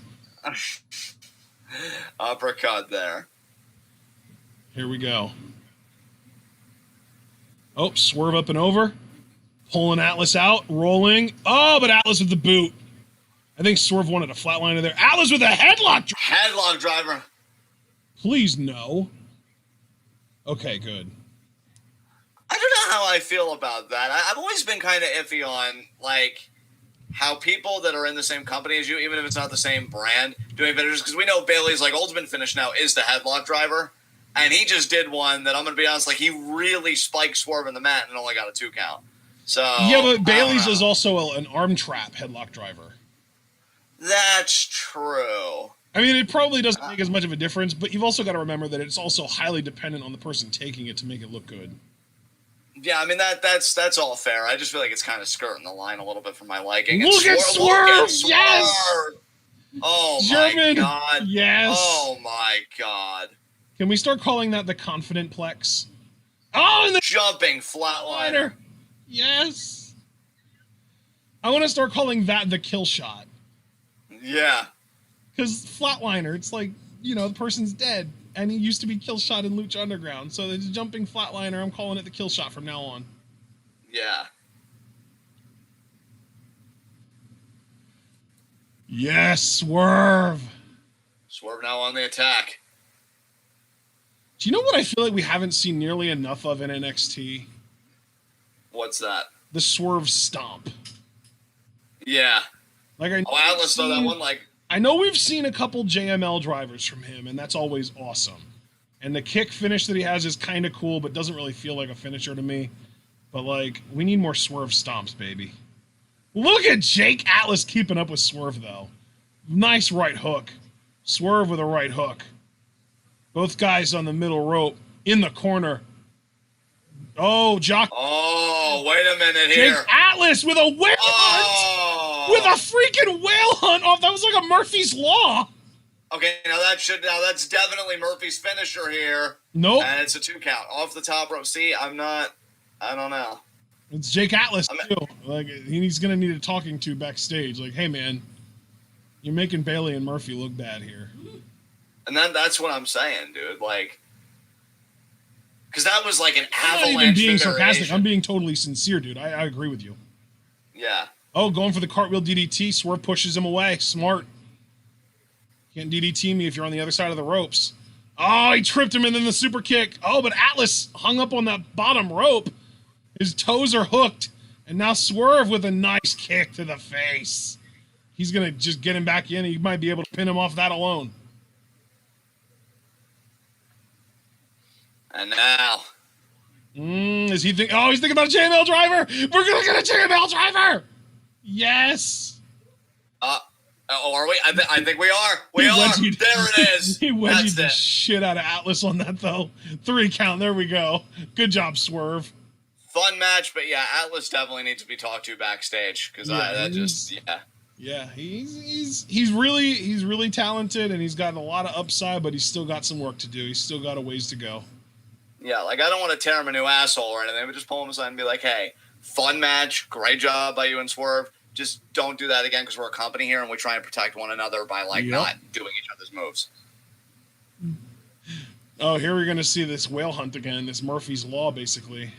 Uppercut there. Here we go. Oh, swerve up and over. Pulling Atlas out, rolling. Oh, but Atlas with the boot. I think Swerve wanted a flatliner there. Atlas with a headlock. Headlock driver. Please no. Okay, good. I don't know how I feel about that. I've always been kind of iffy on, like, how people that are in the same company as you, even if it's not the same brand, doing finishes, because we know Bailey's like ultimate finish now is the headlock driver, and he just did one that I'm going to be honest, like he really spiked Swerve in the mat and only got a 2 count. So yeah, but Bailey's is also an arm trap headlock driver. That's true. I mean, it probably doesn't make as much of a difference, but you've also got to remember that it's also highly dependent on the person taking it to make it look good. Yeah, I mean that's all fair. I just feel like it's kind of skirting the line a little bit for my liking. Look at Swerve! Yes! Oh German. My god! Yes! Oh my god! Can we start calling that the confident plex? Oh, and the jumping flatliner. Yes. I want to start calling that the kill shot. Yeah. Because flatliner, it's like, the person's dead. And he used to be kill shot in Lucha Underground. So the jumping flatliner, I'm calling it the kill shot from now on. Yeah. Yes, Swerve. Swerve now on the attack. Do you know what I feel like we haven't seen nearly enough of in NXT? What's that? The Swerve stomp. Yeah. Like Atlas though, that one like. I know we've seen a couple JML drivers from him, and that's always awesome. And the kick finish that he has is kind of cool, but doesn't really feel like a finisher to me. But, like, we need more Swerve stomps, baby. Look at Jake Atlas keeping up with Swerve, though. Nice right hook. Swerve with a right hook. Both guys on the middle rope, in the corner. Oh, Jock. Oh, wait a minute here. Jake Atlas with a whale hunt. With a freaking whale hunt off. That was like a Murphy's Law. Okay, now that's definitely Murphy's finisher here. Nope. And it's a 2 count. Off the top rope. See, I don't know. It's Jake Atlas, too. Like, he's going to need a talking to backstage. Like, hey, man, you're making Bailey and Murphy look bad here. And then that's what I'm saying, dude. Like, because that was like an avalanche. I'm not even being sarcastic. I'm being totally sincere, dude. I agree with you. Yeah. Oh, going for the cartwheel DDT. Swerve pushes him away. Smart. Can't DDT me if you're on the other side of the ropes. Oh, he tripped him and then the super kick. Oh, but Atlas hung up on that bottom rope. His toes are hooked. And now Swerve with a nice kick to the face. He's going to just get him back in. He might be able to pin him off that alone. And now. Is he think? Oh, he's thinking about a JML driver. We're going to get a JML driver. Yes. Oh, are we? I think we are. We He are. wedgied- There it is. He wedgied the That's it. shit out of Atlas on that, though. 3 count. There we go. Good job, Swerve. Fun match, but yeah, Atlas definitely needs to be talked to backstage because Yeah, he's really talented, and he's got a lot of upside, but he's still got some work to do. He's still got a ways to go. Yeah, like I don't want to tear him a new asshole or anything, but just pull him aside and be like, hey, fun match, great job by you and Swerve. Just don't do that again because we're a company here and we try and protect one another by not doing each other's moves. Oh, here we're gonna see this whale hunt again. This Murphy's Law, basically.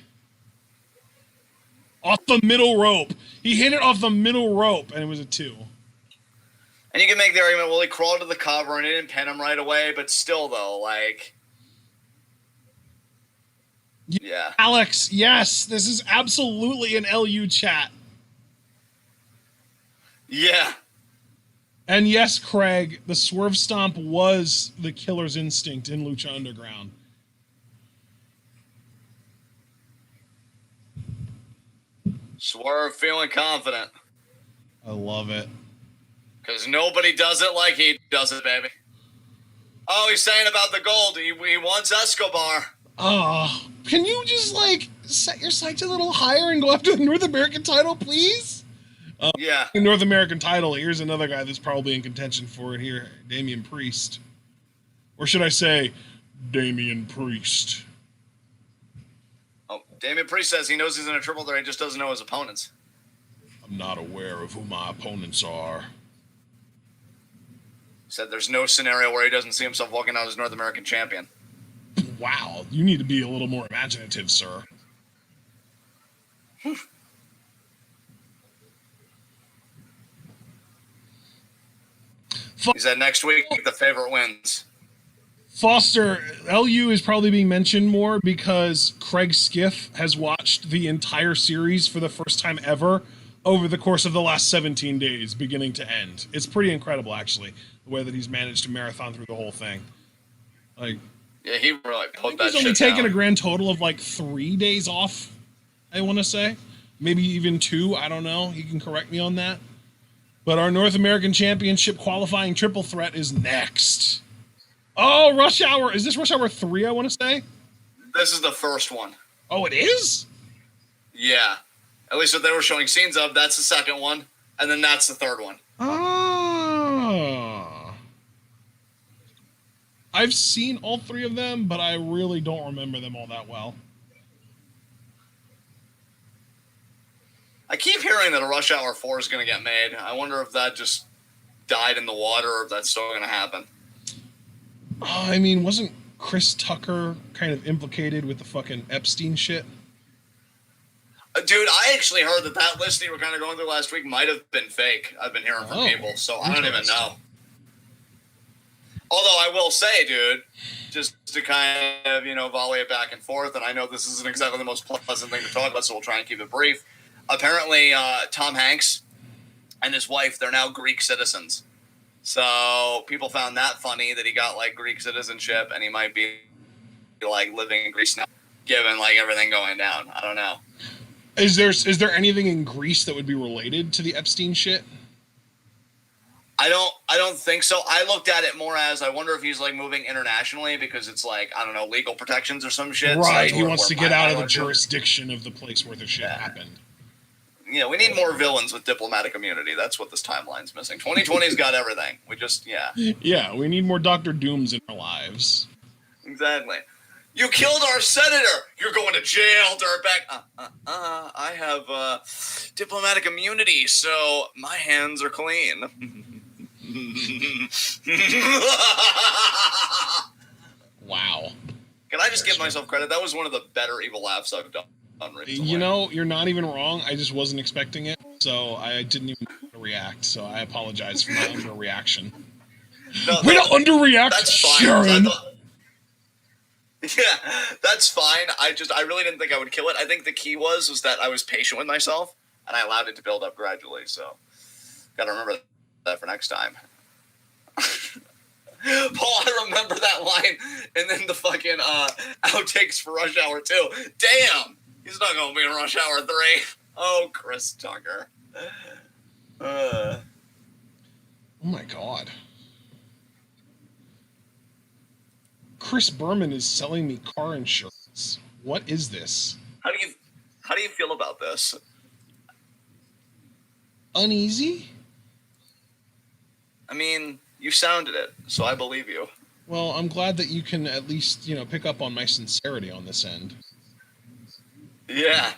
Off the middle rope. He hit it off the middle rope, and it was a 2. And you can make the argument, well, he crawled to the cover and it didn't pin him right away, but still, though, like... Yeah. Alex, yes, this is absolutely an LU chat. Yeah. And yes, Craig, the Swerve Stomp was the killer's instinct in Lucha Underground. Swerve feeling confident. I love it. Because nobody does it like he does it, baby. Oh, he's saying about the gold. He wants Escobar. Oh, can you just, like, set your sights a little higher and go after the North American title, please? Yeah. The North American title, here's another guy that's probably in contention for it here, Damian Priest. Or should I say, Damian Priest. Oh, Damian Priest says he knows he's in a triple threat, he just doesn't know his opponents. I'm not aware of who my opponents are. Said there's no scenario where he doesn't see himself walking out as North American champion. Wow, you need to be a little more imaginative, sir. He said next week the favorite wins. Foster, LU is probably being mentioned more because Craig Skiff has watched the entire series for the first time ever over the course of the last 17 days, beginning to end. It's pretty incredible, actually, the way that he's managed to marathon through the whole thing. Like, yeah, he really pulled that shit he's only taken down. a grand total of like 3 days off, I want to say. Maybe even 2, I don't know. He can correct me on that. But our North American Championship qualifying triple threat is next. Oh, Rush Hour. Is this Rush Hour 3, I want to say? This is the first one. Oh, it is? Yeah. At least what they were showing scenes of, that's the second one. And then that's the third one. Ah. I've seen all 3 of them, but I really don't remember them all that well. I keep hearing that a Rush Hour 4 is going to get made. I wonder if that just died in the water or if that's still going to happen. I mean, wasn't Chris Tucker kind of implicated with the fucking Epstein shit? Dude, I actually heard that list you were kind of going through last week might have been fake. I've been hearing from people, so I don't even know. Although I will say, dude, just to kind of, volley it back and forth, and I know this isn't exactly the most pleasant thing to talk about, so we'll try and keep it brief. Apparently, Tom Hanks and his wife, they're now Greek citizens. So people found that funny that he got, like, Greek citizenship, and he might be, like, living in Greece now, given, like, everything going down. I don't know. Is there anything in Greece that would be related to the Epstein shit? I don't think so. I looked at it more as I wonder if he's like moving internationally because it's like, I don't know, legal protections or some shit. Right, So he wants to get out of the jurisdiction of the place where the shit happened. Yeah, we need more villains with diplomatic immunity. That's what this timeline's missing. 2020's got everything. We just, Yeah, we need more Dr. Dooms in our lives. Exactly. You killed our senator. You're going to jail, dirtbag. I have diplomatic immunity, so my hands are clean. Wow. Can I just give myself credit? That was one of the better evil laughs I've done recently. You're not even wrong. I just wasn't expecting it, so I didn't even react. So I apologize for my underreaction. Way to underreact, Sharon. Yeah, that's fine. I really didn't think I would kill it. I think the key was that I was patient with myself, and I allowed it to build up gradually. So, got to remember that for next time. Paul, I remember that line, and then the fucking outtakes for Rush Hour 2. Damn, he's not going to be in Rush Hour 3. Oh, Chris Tucker. Oh my God. Chris Berman is selling me car insurance. What is this? How do you feel about this? Uneasy? I mean, you sounded it, so I believe you. Well, I'm glad that you can at least, pick up on my sincerity on this end. Yeah.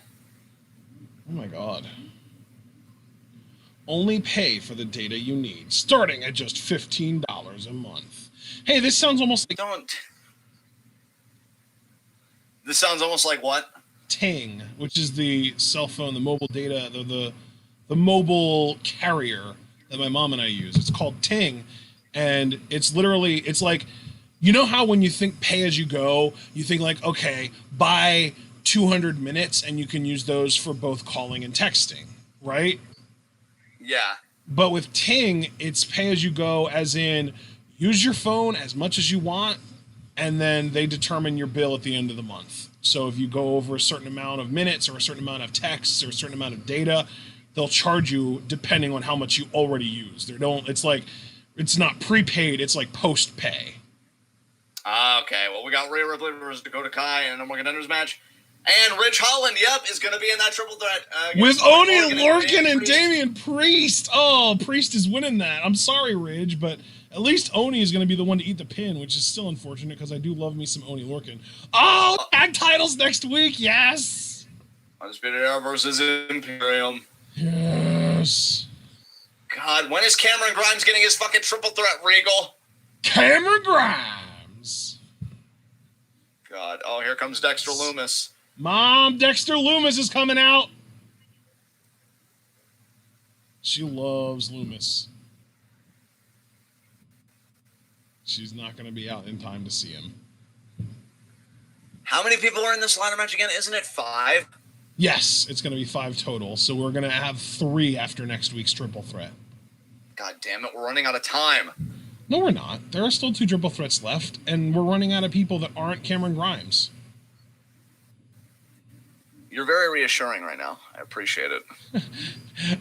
Oh my God. Only pay for the data you need, starting at just $15 a month. Hey, this sounds almost like... This sounds almost like what? Ting, which is the cell phone, the mobile data, the mobile carrier that my mom and I use. It's called Ting, and it's like, how when you think pay as you go, you think like, okay, buy 200 minutes and you can use those for both calling and texting, right? Yeah. But with Ting, it's pay as you go, as in use your phone as much as you want, and then they determine your bill at the end of the month. So if you go over a certain amount of minutes or a certain amount of texts or a certain amount of data, they'll charge you depending on how much you already use. It's not prepaid, it's like post-pay. Okay, well, we got Rhea Ripley versus Dakota Kai in a Morgan Enders match. And Ridge Holland, is going to be in that triple threat. With Oni Lorcan and Damian Priest. Oh, Priest is winning that. I'm sorry, Ridge, but at least Oni is going to be the one to eat the pin, which is still unfortunate because I do love me some Oni Lorcan. Oh, tag titles next week, yes! Undisputed Era versus Imperium. Yes. God, when is Cameron Grimes getting his fucking triple threat, Regal? Cameron Grimes. God, oh, here comes Dexter Lumis. Mom, Dexter Lumis is coming out. She loves Lumis. She's not going to be out in time to see him. How many people are in this ladder match again? Isn't it 5? Yes, it's going to be 5 total. So we're going to have 3 after next week's triple threat. God damn it, we're running out of time. No, we're not. There are still 2 triple threats left, and we're running out of people that aren't Cameron Grimes. You're very reassuring right now. I appreciate it.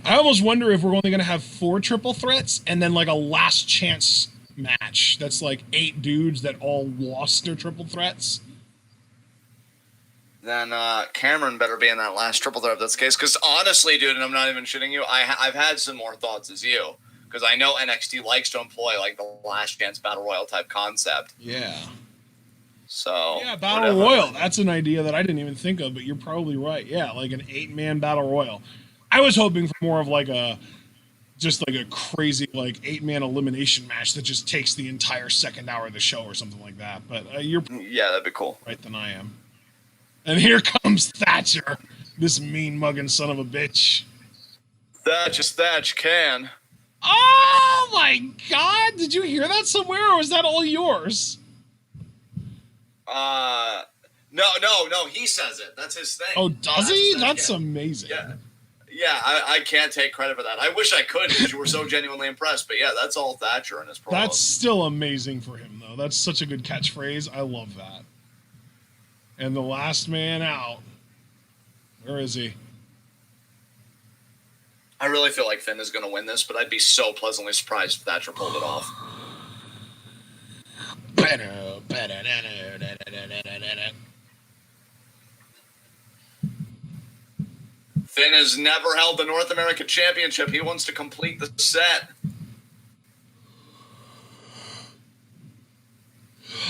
I almost wonder if we're only going to have 4 triple threats and then like a last chance match that's like 8 dudes that all lost their triple threats. Then Cameron better be in that last triple threat if that's the case. Because honestly, dude, and I'm not even shitting you, I've had some more thoughts as you. Because I know NXT likes to employ like the last chance battle royal type concept. Yeah. So yeah, battle royal. That's an idea that I didn't even think of, but you're probably right. Yeah, like an 8-man battle royal. I was hoping for more of like a crazy like 8-man elimination match that just takes the entire second hour of the show or something like that. But that'd be cool. Right than I am. And here comes Thatcher, this mean mugging son of a bitch. Thatch can. Oh my God! Did you hear that somewhere, or was that all yours? No, he says it. That's his thing. Oh, does he? That's amazing. Yeah, I can't take credit for that. I wish I could because you were so genuinely impressed. But yeah, that's all Thatcher and his promo. That's still amazing for him, though. That's such a good catchphrase. I love that. And the last man out. Where is he? I really feel like Finn is going to win this, but I'd be so pleasantly surprised if Thatcher pulled it off. Finn has never held the North American Championship. He wants to complete the set.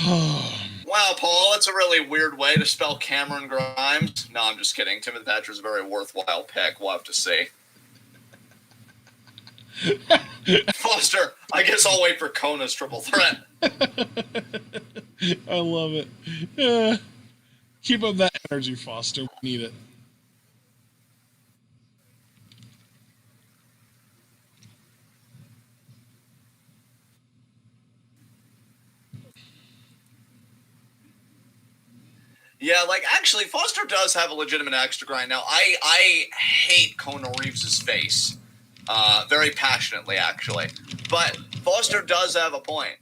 Wow, Paul, that's a really weird way to spell Cameron Grimes. No, I'm just kidding. Timothy Thatcher's a very worthwhile pick. We'll have to see. Foster, I guess I'll wait for Kona's triple threat. I love it. Keep up that energy, Foster. We need it. Yeah, like, actually, Foster does have a legitimate axe to grind. Now, I hate Kona Reeves' face. Very passionately, actually. But Foster does have a point.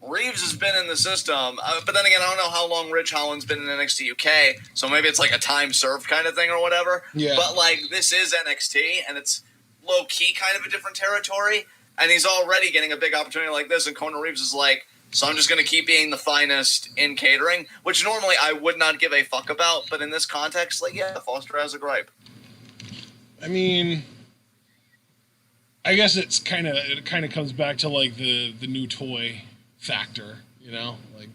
Reeves has been in the system, but then again, I don't know how long Ridge Holland's been in NXT UK, so maybe it's like a time served kind of thing or whatever. Yeah. But, like, this is NXT, and it's low-key kind of a different territory. And he's already getting a big opportunity like this, and Kona Reeves is like, so I'm just going to keep being the finest in catering, which normally I would not give a fuck about, but in this context, like, yeah, Foster has a gripe. I mean, I guess it kind of comes back to like the new toy factor, you know, like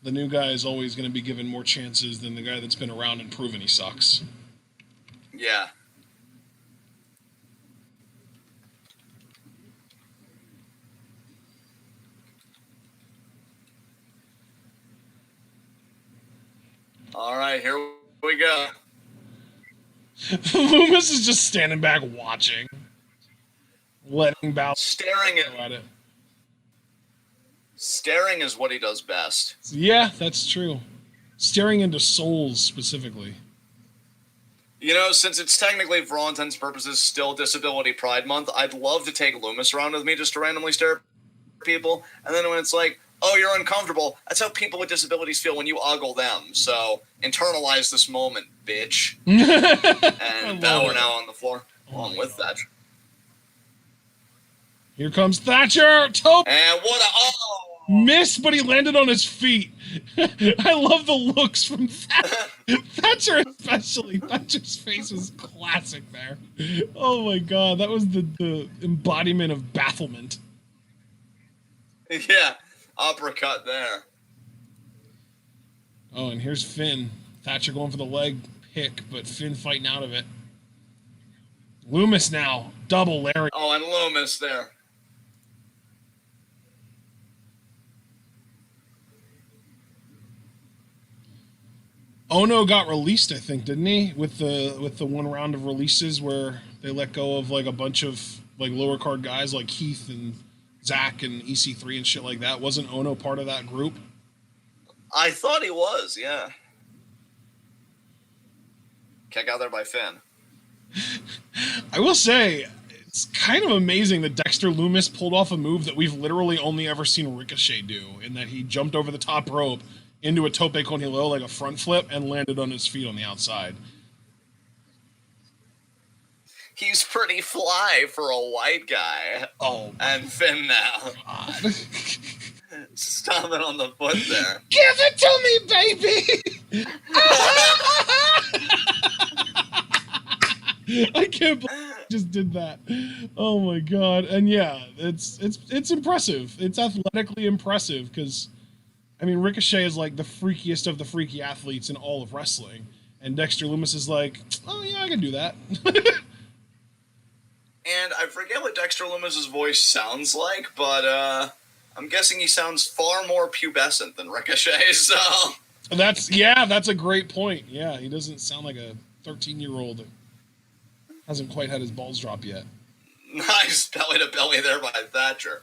the new guy is always going to be given more chances than the guy that's been around and proven he sucks. Yeah. All right, here we go. Lumis is just standing back watching, letting Bálor staring at it. Staring is what he does best. Yeah, that's true. Staring into souls specifically. You know, since it's technically, for all intents and purposes, still Disability Pride Month, I'd love to take Lumis around with me just to randomly stare at people. And then when it's like, oh, you're uncomfortable, that's how people with disabilities feel when you ogle them. So internalize this moment, bitch. And Bálor now on the floor, along with Thatcher. Here comes Thatcher! Tope! And what a... Missed, but he landed on his feet. I love the looks from Thatcher especially. Thatcher's face was classic there. Oh my god, that was the embodiment of bafflement. Yeah, uppercut there. Oh, and here's Finn. Thatcher going for the leg pick, but Finn fighting out of it. Lumis now, double Larry. Oh, and Lumis there. Ono got released, I think, didn't he? With the one round of releases where they let go of like a bunch of like lower card guys like Keith and Zach and EC3 and shit like that. Wasn't Ono part of that group? I thought he was, yeah. Kick out there by Finn. I will say, it's kind of amazing that Dexter Lumis pulled off a move that we've literally only ever seen Ricochet do, in that he jumped over the top rope into a tope con hilo, like a front flip, and landed on his feet on the outside. He's pretty fly for a white guy. Oh. And Finn now. God. Stomping on the foot there. Give it to me, baby! I can't believe I just did that. Oh my god. And yeah, it's impressive. It's athletically impressive, because I mean, Ricochet is like the freakiest of the freaky athletes in all of wrestling. And Dexter Lumis is like, oh yeah, I can do that. And I forget what Dexter Lumis' voice sounds like, but I'm guessing he sounds far more pubescent than Ricochet, so... That's a great point. Yeah, he doesn't sound like a 13-year-old that hasn't quite had his balls drop yet. Nice belly to belly there by Thatcher.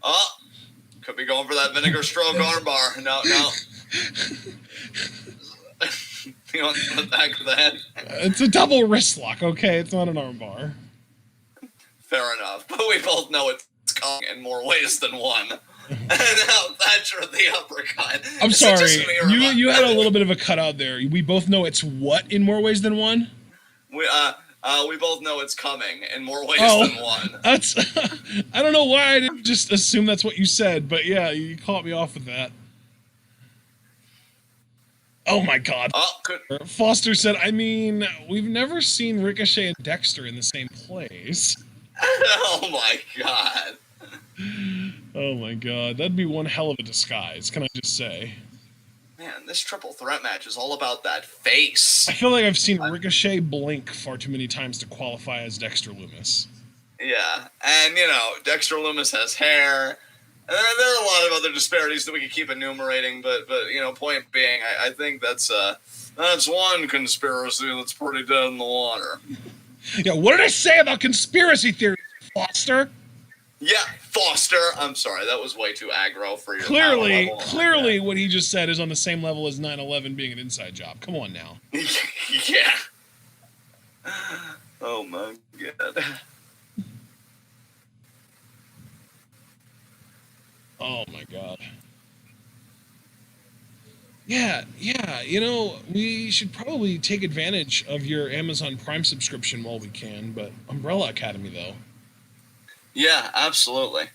Oh, could be going for that vinegar stroke armbar. No. You know, on the back of the head. It's a double wrist lock, okay? It's not an armbar. Fair enough, but we both know it's coming in more ways than one. And now Thatcher the uppercut. I'm sorry, you had a little bit of a cutout there. We both know it's what in more ways than one? We both know it's coming in more ways than one. That's I don't know why I didn't just assume that's what you said, but yeah, you caught me off with that. Oh my god. Foster said, I mean, we've never seen Ricochet and Dexter in the same place. Oh my god. Oh my god. That'd be one hell of a disguise, can I just say? Man, this triple threat match is all about that face. I feel like I've seen Ricochet blink far too many times to qualify as Dexter Lumis. Yeah, and you know, Dexter Lumis has hair. And there are a lot of other disparities that we could keep enumerating, but you know, point being, I think that's one conspiracy that's pretty dead in the water. Yeah, what did I say about conspiracy theories, Foster? Yeah, Foster. I'm sorry, that was way too aggro for your Clearly, what he just said is on the same level as 9/11 being an inside job. Come on now. Yeah. Oh my god. Oh my god. Yeah. We should probably take advantage of your Amazon Prime subscription while we can, but Umbrella Academy, though. Yeah, absolutely.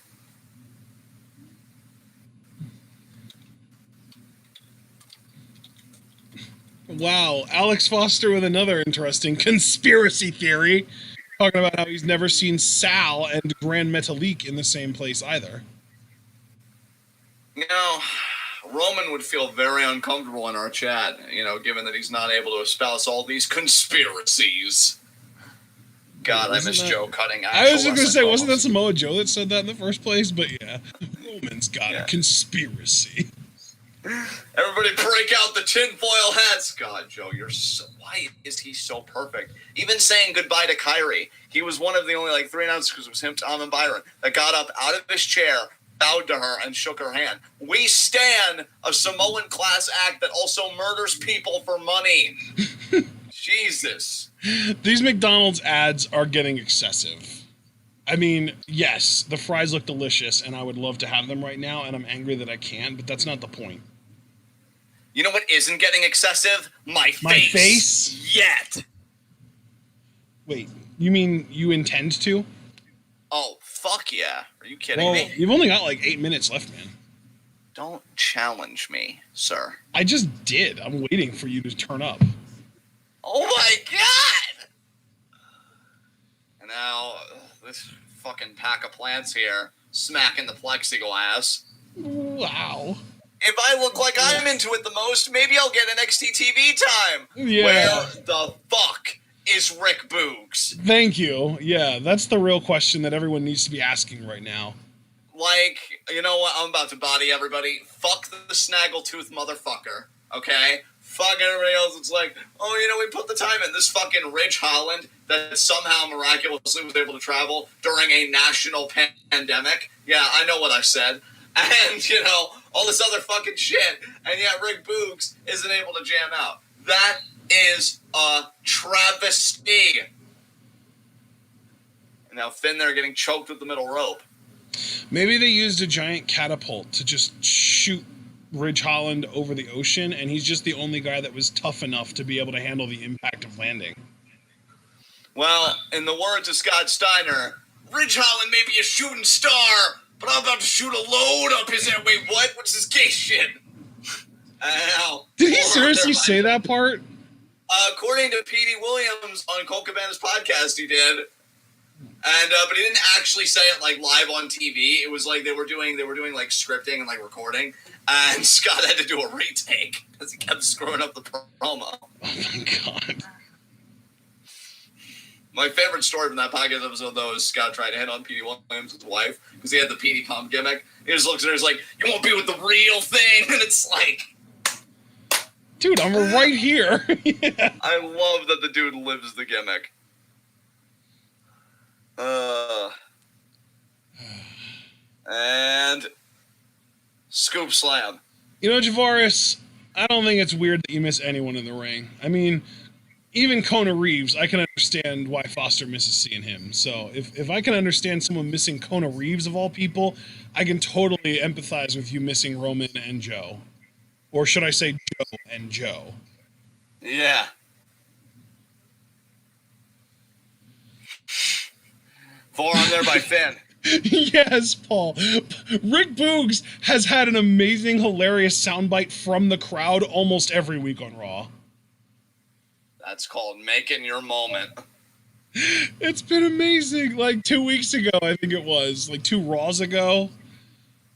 Wow, Alex Foster with another interesting conspiracy theory, talking about how he's never seen Sal and Grand Metalik in the same place either. Roman would feel very uncomfortable in our chat, given that he's not able to espouse all these conspiracies. God, I miss Joe cutting. I was just going to say, wasn't that Samoa Joe that said that in the first place? But yeah, Roman's got a conspiracy. Everybody break out the tinfoil hats. God, Joe, why is he so perfect? Even saying goodbye to Kyrie, he was one of the only 3 announcers, because it was him, Tom, and Byron, that got up out of his chair, bowed to her, and shook her hand. We stan a Samoan class act that also murders people for money. Jesus. These McDonald's ads are getting excessive. I mean, yes, the fries look delicious, and I would love to have them right now, and I'm angry that I can't, but that's not the point. You know what isn't getting excessive? My face? Yet. Wait, you mean you intend to? Oh, fuck yeah. Are you kidding me? You've only got 8 minutes left, man. Don't challenge me, sir. I just did. I'm waiting for you to turn up. Oh my god! And now, this fucking pack of plants here, smacking the plexiglass. Wow. If I look like I'm into it the most, maybe I'll get NXT TV time. Yeah. Where the fuck is Rick Boogs? Thank you. Yeah, that's the real question that everyone needs to be asking right now. You know what? I'm about to body everybody. Fuck the snaggletooth motherfucker, okay? Fuck everybody else. It's we put the time in. This fucking Ridge Holland that somehow miraculously was able to travel during a national pandemic. Yeah, I know what I said. And, all this other fucking shit. And yet Rick Boogs isn't able to jam out. That is a travesty. And now Finn there getting choked with the middle rope. Maybe they used a giant catapult to just shoot Ridge Holland over the ocean, and he's just the only guy that was tough enough to be able to handle the impact of landing. Well, in the words of Scott Steiner, Ridge Holland may be a shooting star, but I'm about to shoot a load up his head. Wait, what? What's this gay shit? Did he seriously say that part? According to Petey Williams on Cole Cabana's podcast, he did. And but he didn't actually say it live on TV. It was they were doing scripting and recording, and Scott had to do a retake because he kept screwing up the promo. Oh my god. My favorite story from that podcast episode, though, is Scott trying to hit on Petey Williams' wife because he had the Petey Pump gimmick. He just looks at her and is like, "You won't be with the real thing," and it's dude, I'm right here. Yeah. I love that the dude lives the gimmick. And scoop slam. Javaris, I don't think it's weird that you miss anyone in the ring. I mean, even Kona Reeves, I can understand why Foster misses seeing him. So if I can understand someone missing Kona Reeves of all people, I can totally empathize with you missing Roman and Joe. Or should I say Joe and Joe? Yeah. Forearm there by Finn. Yes, Paul. Rick Boogs has had an amazing, hilarious soundbite from the crowd almost every week on Raw. That's called making your moment. It's been amazing. 2 weeks ago, I think it was, 2 Raws ago,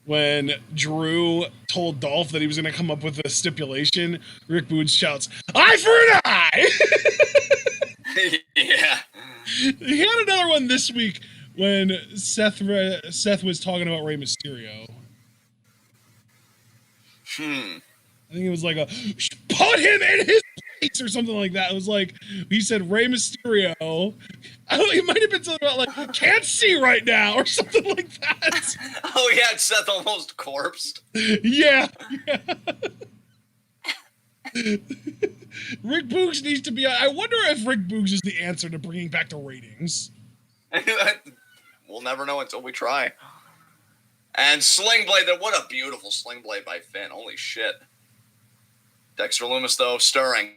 when Drew told Dolph that he was going to come up with a stipulation, Rick Boogs shouts, "Eye for an eye!" Yeah. He had another one this week when Seth was talking about Rey Mysterio. I think it was put him in his place or something like that. It was he said Rey Mysterio. It might have been something about can't see right now or something like that. Oh yeah, Seth almost corpsed. Yeah. Rick Boogs needs to be. I wonder if Rick Boogs is the answer to bringing back the ratings. We'll never know until we try. And Sling Blade, what a beautiful Sling Blade by Finn. Holy shit. Dexter Lumis, though, stirring.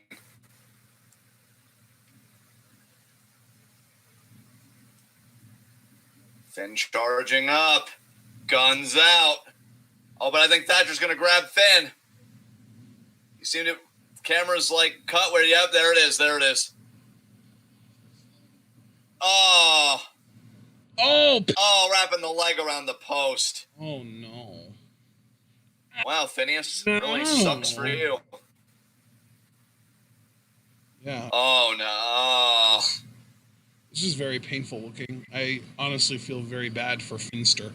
Finn charging up. Guns out. Oh, but I think Thatcher's going to grab Finn. You seem to... Camera's like cut where... Yep, there it is. There it is. Oh. Oh, wrapping the leg around the post. Oh, no. Wow, Phineas. Really sucks for you. Yeah. Oh, no. This is very painful looking. I honestly feel very bad for Finster.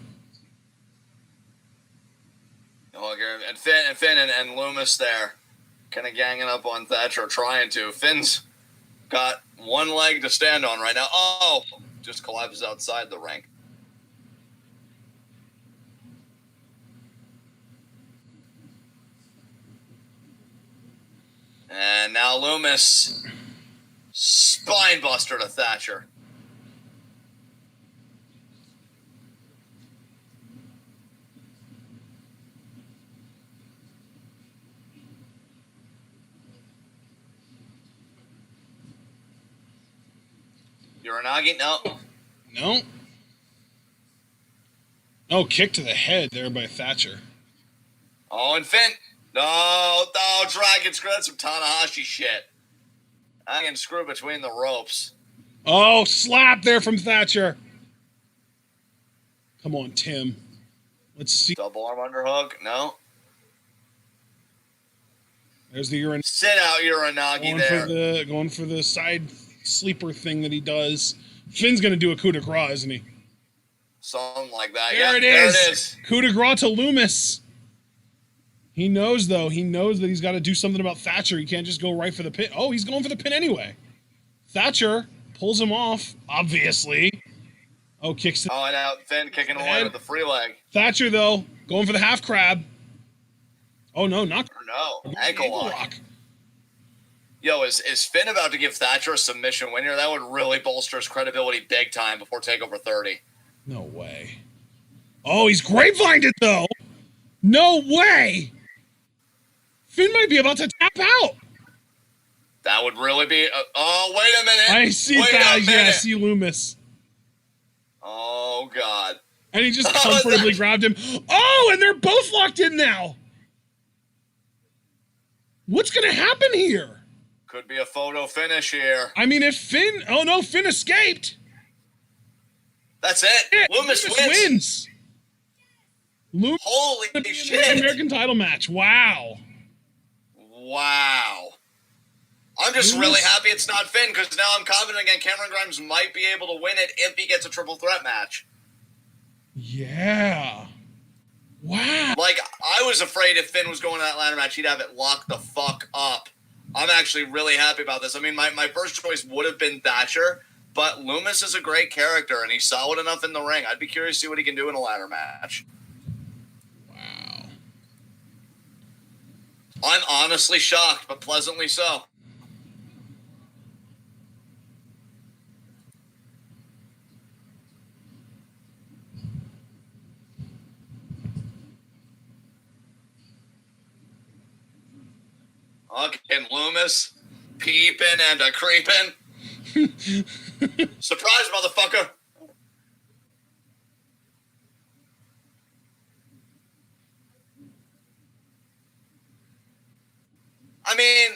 Oh, and Finn and Lumis there. Kind of ganging up on Thatcher, trying to. Finn's got one leg to stand on right now. Oh, just collapses outside the ring. And now Lumis, spine buster to Thatcher. Uranagi? No. No. Oh, kick to the head there by Thatcher. Oh, and Finn. No, Dragon Screw. That's some Tanahashi shit. I can screw between the ropes. Oh, slap there from Thatcher. Come on, Tim. Let's see. Double arm underhook. No. There's the Uranagi. Sit out Uranagi there. Going for the side sleeper thing that he does. Finn's going to do a coup de grace, isn't he? Something like that. There it is. Coup de grace to Lumis. He knows, though. He knows that he's got to do something about Thatcher. He can't just go right for the pin. Oh, he's going for the pin anyway. Thatcher pulls him off, obviously. Oh, kicks it. Oh, and now Finn kicking away with the free leg. Thatcher, though, going for the half crab. Oh, no, not. No, ankle lock. Yo, is Finn about to give Thatcher a submission win here? That would really bolster his credibility big time before TakeOver 30. No way. Oh, he's grapevined it, though. No way. Finn might be about to tap out. That would really be... oh, wait a minute. I see that. Yeah, I see Lumis. Oh, God. And he just comfortably grabbed him. Oh, and they're both locked in now. What's going to happen here? Could be a photo finish here. I mean, if Finn... Oh, no, Finn escaped. That's it. Lumis wins. Lumis Holy shit. American title match. Wow. Wow. I'm just really happy it's not Finn, because now I'm confident again Cameron Grimes might be able to win it if he gets a triple threat match. Yeah. Wow. Like, I was afraid if Finn was going to that ladder match, he'd have it locked the fuck up. I'm actually really happy about this. I mean, my first choice would have been Thatcher, but Lumis is a great character, and he's solid enough in the ring. I'd be curious to see what he can do in a ladder match. Wow. I'm honestly shocked, but pleasantly so. Fucking Lumis, peeping and a creeping. Surprise, motherfucker. I mean,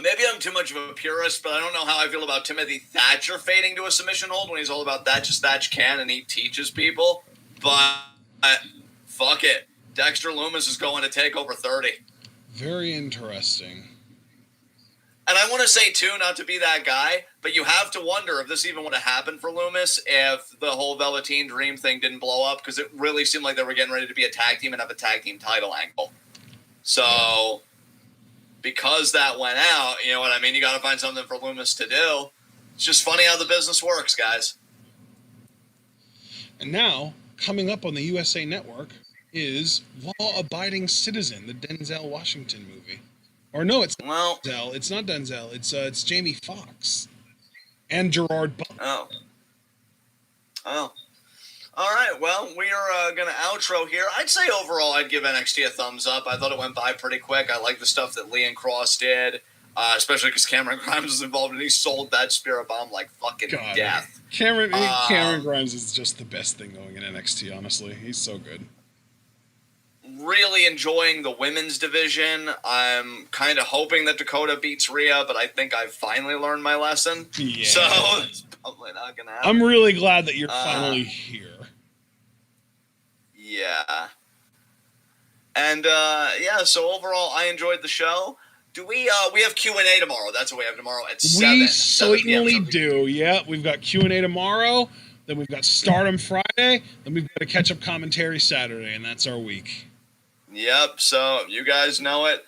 maybe I'm too much of a purist, but I don't know how I feel about Timothy Thatcher fading to a submission hold when he's all about that just Thatch can and he teaches people. But fuck it. Dexter Lumis is going to TakeOver 30. Very interesting. And I want to say, too, not to be that guy, but you have to wonder if this even would have happened for Lumis if the whole Velveteen Dream thing didn't blow up, because it really seemed like they were getting ready to be a tag team and have a tag team title angle. So, because that went out, you know what I mean? You got to find something for Lumis to do. It's just funny how the business works, guys. And now, coming up on the USA Network is Law Abiding Citizen, the Denzel Washington movie. Or no, it's not Denzel. It's not Denzel. It's Jamie Foxx and Gerard Butler. Oh. All right, well, we are going to outro here. I'd say overall I'd give NXT a thumbs up. I thought it went by pretty quick. I like the stuff that Lee and Kross did, especially because Cameron Grimes was involved, and he sold that Spirit Bomb like fucking death. Cameron Grimes is just the best thing going in NXT, honestly. He's so good. Really enjoying the women's division. I'm kind of hoping that Dakota beats Rhea, but I think I've finally learned my lesson. Yeah. So it's probably not going to happen. I'm really glad that you're finally here. Yeah. And, so overall, I enjoyed the show. Do we have Q&A tomorrow. That's what we have tomorrow at 7. We certainly do. Yeah, we've got Q&A tomorrow. Then we've got Stardom Friday. Then we've got a catch-up commentary Saturday, and that's our week. Yep, so you guys know it.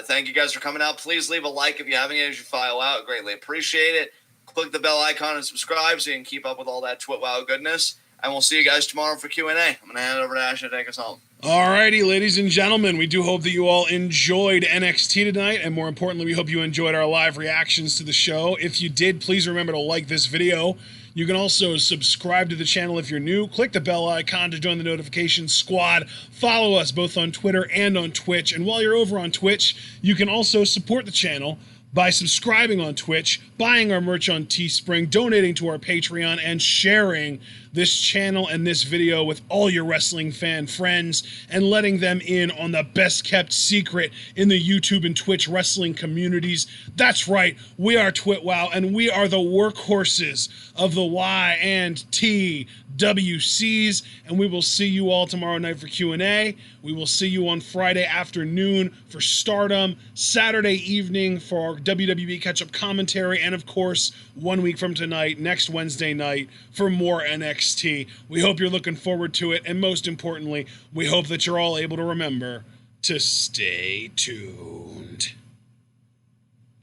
Thank you guys for coming out. Please leave a like if you haven't yet as you file out. Greatly appreciate it. Click the bell icon and subscribe so you can keep up with all that TwitWow goodness. And we'll see you guys tomorrow for Q&A. I'm going to hand it over to Ash to take us home. Alrighty, ladies and gentlemen, we do hope that you all enjoyed NXT tonight, and more importantly, we hope you enjoyed our live reactions to the show. If you did, please remember to like this video. You can also subscribe to the channel if you're new. Click the bell icon to join the notification squad. Follow us both on Twitter and on Twitch. And while you're over on Twitch, you can also support the channel by subscribing on Twitch, buying our merch on Teespring, donating to our Patreon, and sharing this channel and this video with all your wrestling fan friends, and letting them in on the best kept secret in the YouTube and Twitch wrestling communities. That's right, we are TwitWow, and we are the workhorses of the Y and T WCs, and we will see you all tomorrow night for Q&A. We will see you on Friday afternoon for Stardom, Saturday evening for our WWE catch-up commentary, and of course, 1 week from tonight, next Wednesday night, for more NXT. We hope you're looking forward to it, and most importantly, we hope that you're all able to remember to stay tuned.